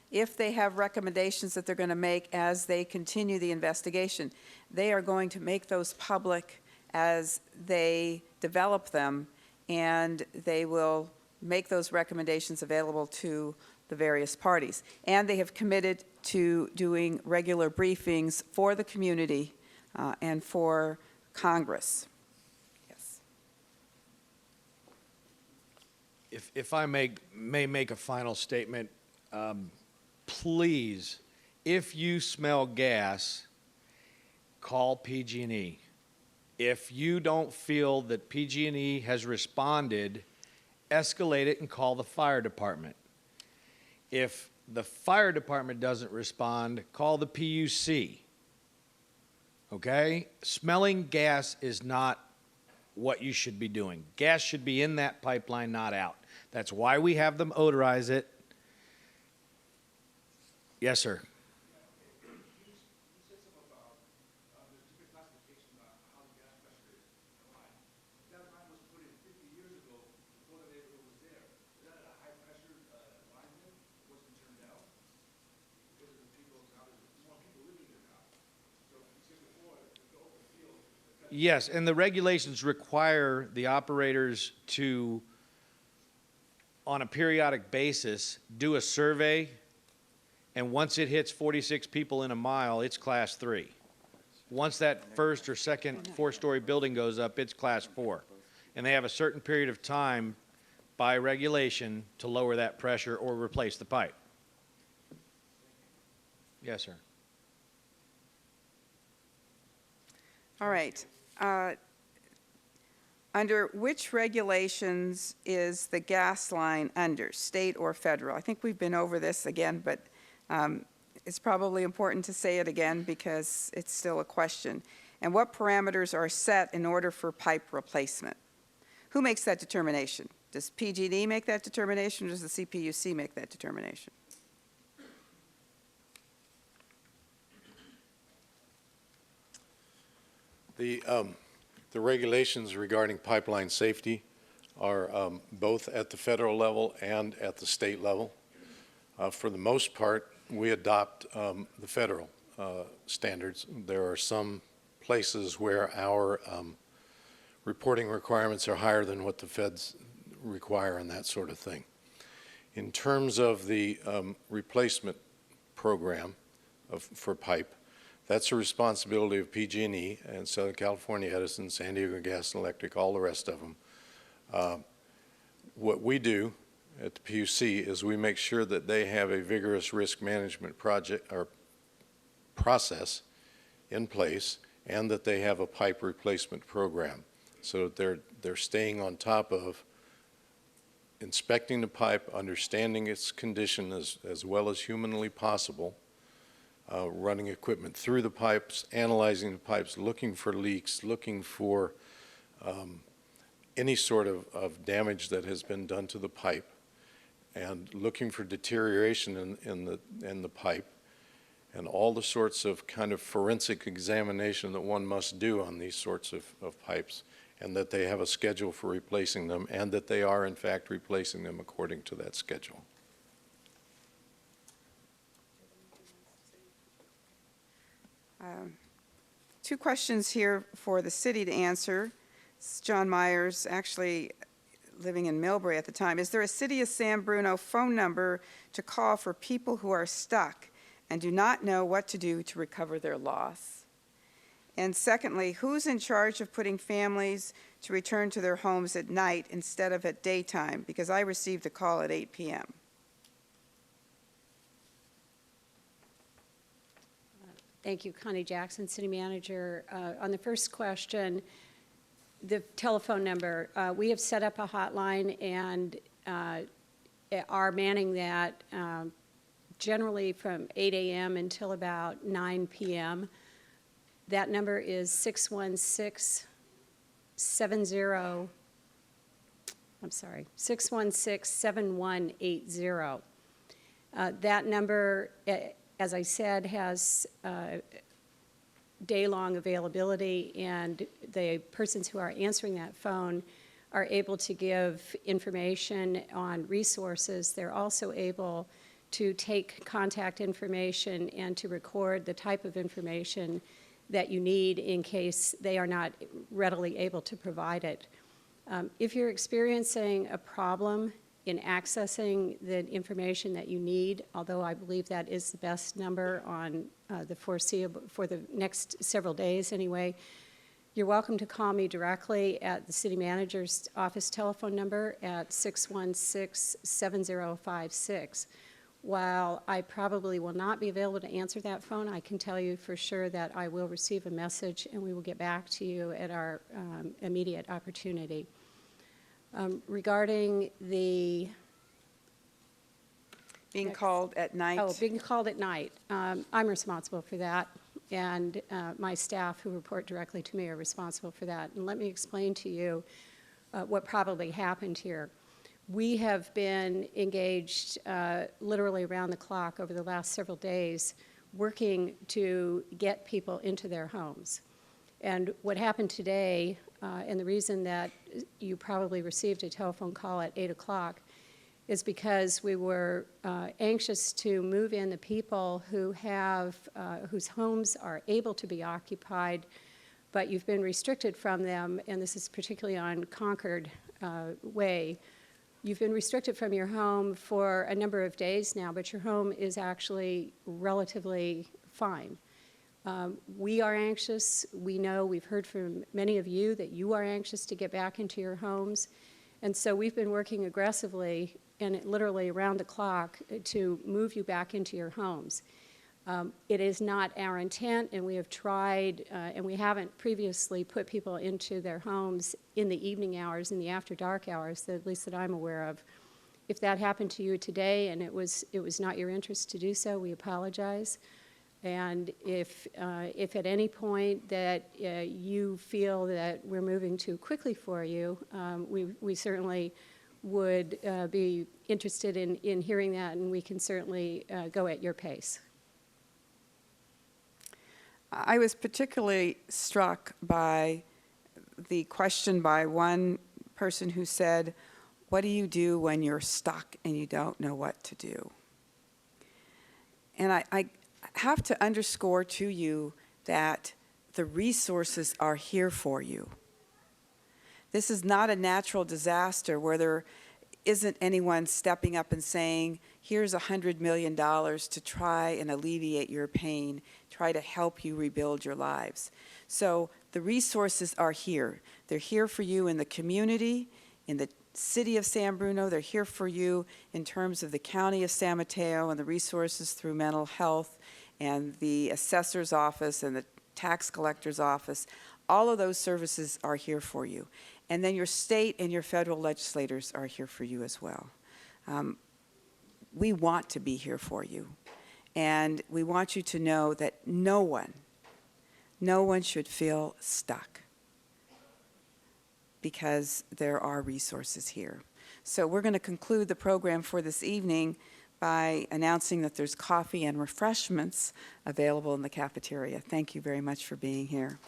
if they have recommendations that they're going to make as they continue the investigation, they are going to make those public as they develop them, and they will make those recommendations available to the various parties. And they have committed to doing regular briefings for the community and for Congress. Yes. If I may make a final statement, please, if you smell gas, call PG&E. If you don't feel that PG&E has responded, escalate it and call the fire department. If the fire department doesn't respond, call the PUC. Okay? Smelling gas is not what you should be doing. Gas should be in that pipeline, not out. That's why we have them odorize it. Yes, sir. Yes, and the regulations require the operators to, on a periodic basis, do a survey, and once it hits 46 people in a mile, it's class 3. Once that first or second 4-story building goes up, it's class 4. And they have a certain period of time by regulation to lower that pressure or replace the pipe. Yes, sir. All right. Under which regulations is the gas line under, state or federal? I think we've been over this again, but it's probably important to say it again because it's still a question. And what parameters are set in order for pipe replacement? Who makes that determination? Does PG&E make that determination, or does the CPUC make that determination? The regulations regarding pipeline safety are both at the federal level and at the state level. For the most part, we adopt the federal standards. There are some places where our reporting requirements are higher than what the feds require and that sort of thing. In terms of the replacement program for pipe, that's a responsibility of PG&E and Southern California Edison, San Diego Gas and Electric, all the rest of them. What we do at the PUC is we make sure that they have a vigorous risk management project or process in place, and that they have a pipe replacement program, so that they're staying on top of inspecting the pipe, understanding its condition as well as humanly possible, running equipment through the pipes, analyzing the pipes, looking for leaks, looking for any sort of damage that has been done to the pipe, and looking for deterioration in the pipe, and all the sorts of kind of forensic examination that one must do on these sorts of pipes, and that they have a schedule for replacing them, and that they are in fact replacing them according to that schedule. Two questions here for the city to answer. This is John Myers, actually living in Millbrae at the time. Is there a City of San Bruno phone number to call for people who are stuck and do not know what to do to recover their loss? And secondly, who's in charge of putting families to return to their homes at night instead of at daytime? Because I received a call at 8 p.m. Thank you, Connie Jackson, City Manager. On the first question, the telephone number, we have set up a hotline and are manning that generally from 8 a.m. until about 9 p.m. That number is 616-7180. That number, as I said, has day-long availability, and the persons who are answering that phone are able to give information on resources. They're also able to take contact information and to record the type of information that you need in case they are not readily able to provide it. If you're experiencing a problem in accessing the information that you need, although I believe that is the best number on the foreseeable, for the next several days anyway, you're welcome to call me directly at the City Manager's office telephone number at 616-7056. While I probably will not be available to answer that phone, I can tell you for sure that I will receive a message and we will get back to you at our immediate opportunity. Regarding the Being called at night? Oh, being called at night. I'm responsible for that, and my staff who report directly to me are responsible for that. And let me explain to you what probably happened here. We have been engaged literally around the clock over the last several days working to get people into their homes. And what happened today, and the reason that you probably received a telephone call at 8 o'clock, is because we were anxious to move in the people who have, whose homes are able to be occupied, but you've been restricted from them, and this is particularly on Concord Way. You've been restricted from your home for a number of days now, but your home is actually relatively fine. We are anxious. We know, we've heard from many of you that you are anxious to get back into your homes. And so we've been working aggressively and literally around the clock to move you back into your homes. It is not our intent, and we have tried, and we haven't previously put people into their homes in the evening hours, in the after dark hours, at least that I'm aware of. If that happened to you today and it was not your interest to do so, we apologize. And if at any point that you feel that we're moving too quickly for you, we certainly would be interested in hearing that, and we can certainly go at your pace. I was particularly struck by the question by one person who said, "What do you do when you're stuck and you don't know what to do?" And I have to underscore to you that the resources are here for you. This is not a natural disaster where there isn't anyone stepping up and saying, here's $100 million to try and alleviate your pain, try to help you rebuild your lives. So the resources are here. They're here for you in the community, in the city of San Bruno. They're here for you in terms of the county of San Mateo and the resources through mental health and the assessor's office and the tax collector's office. All of those services are here for you. And then your state and your federal legislators are here for you as well. We want to be here for you. And we want you to know that no one should feel stuck because there are resources here. So we're going to conclude the program for this evening by announcing that there's coffee and refreshments available in the cafeteria. Thank you very much for being here.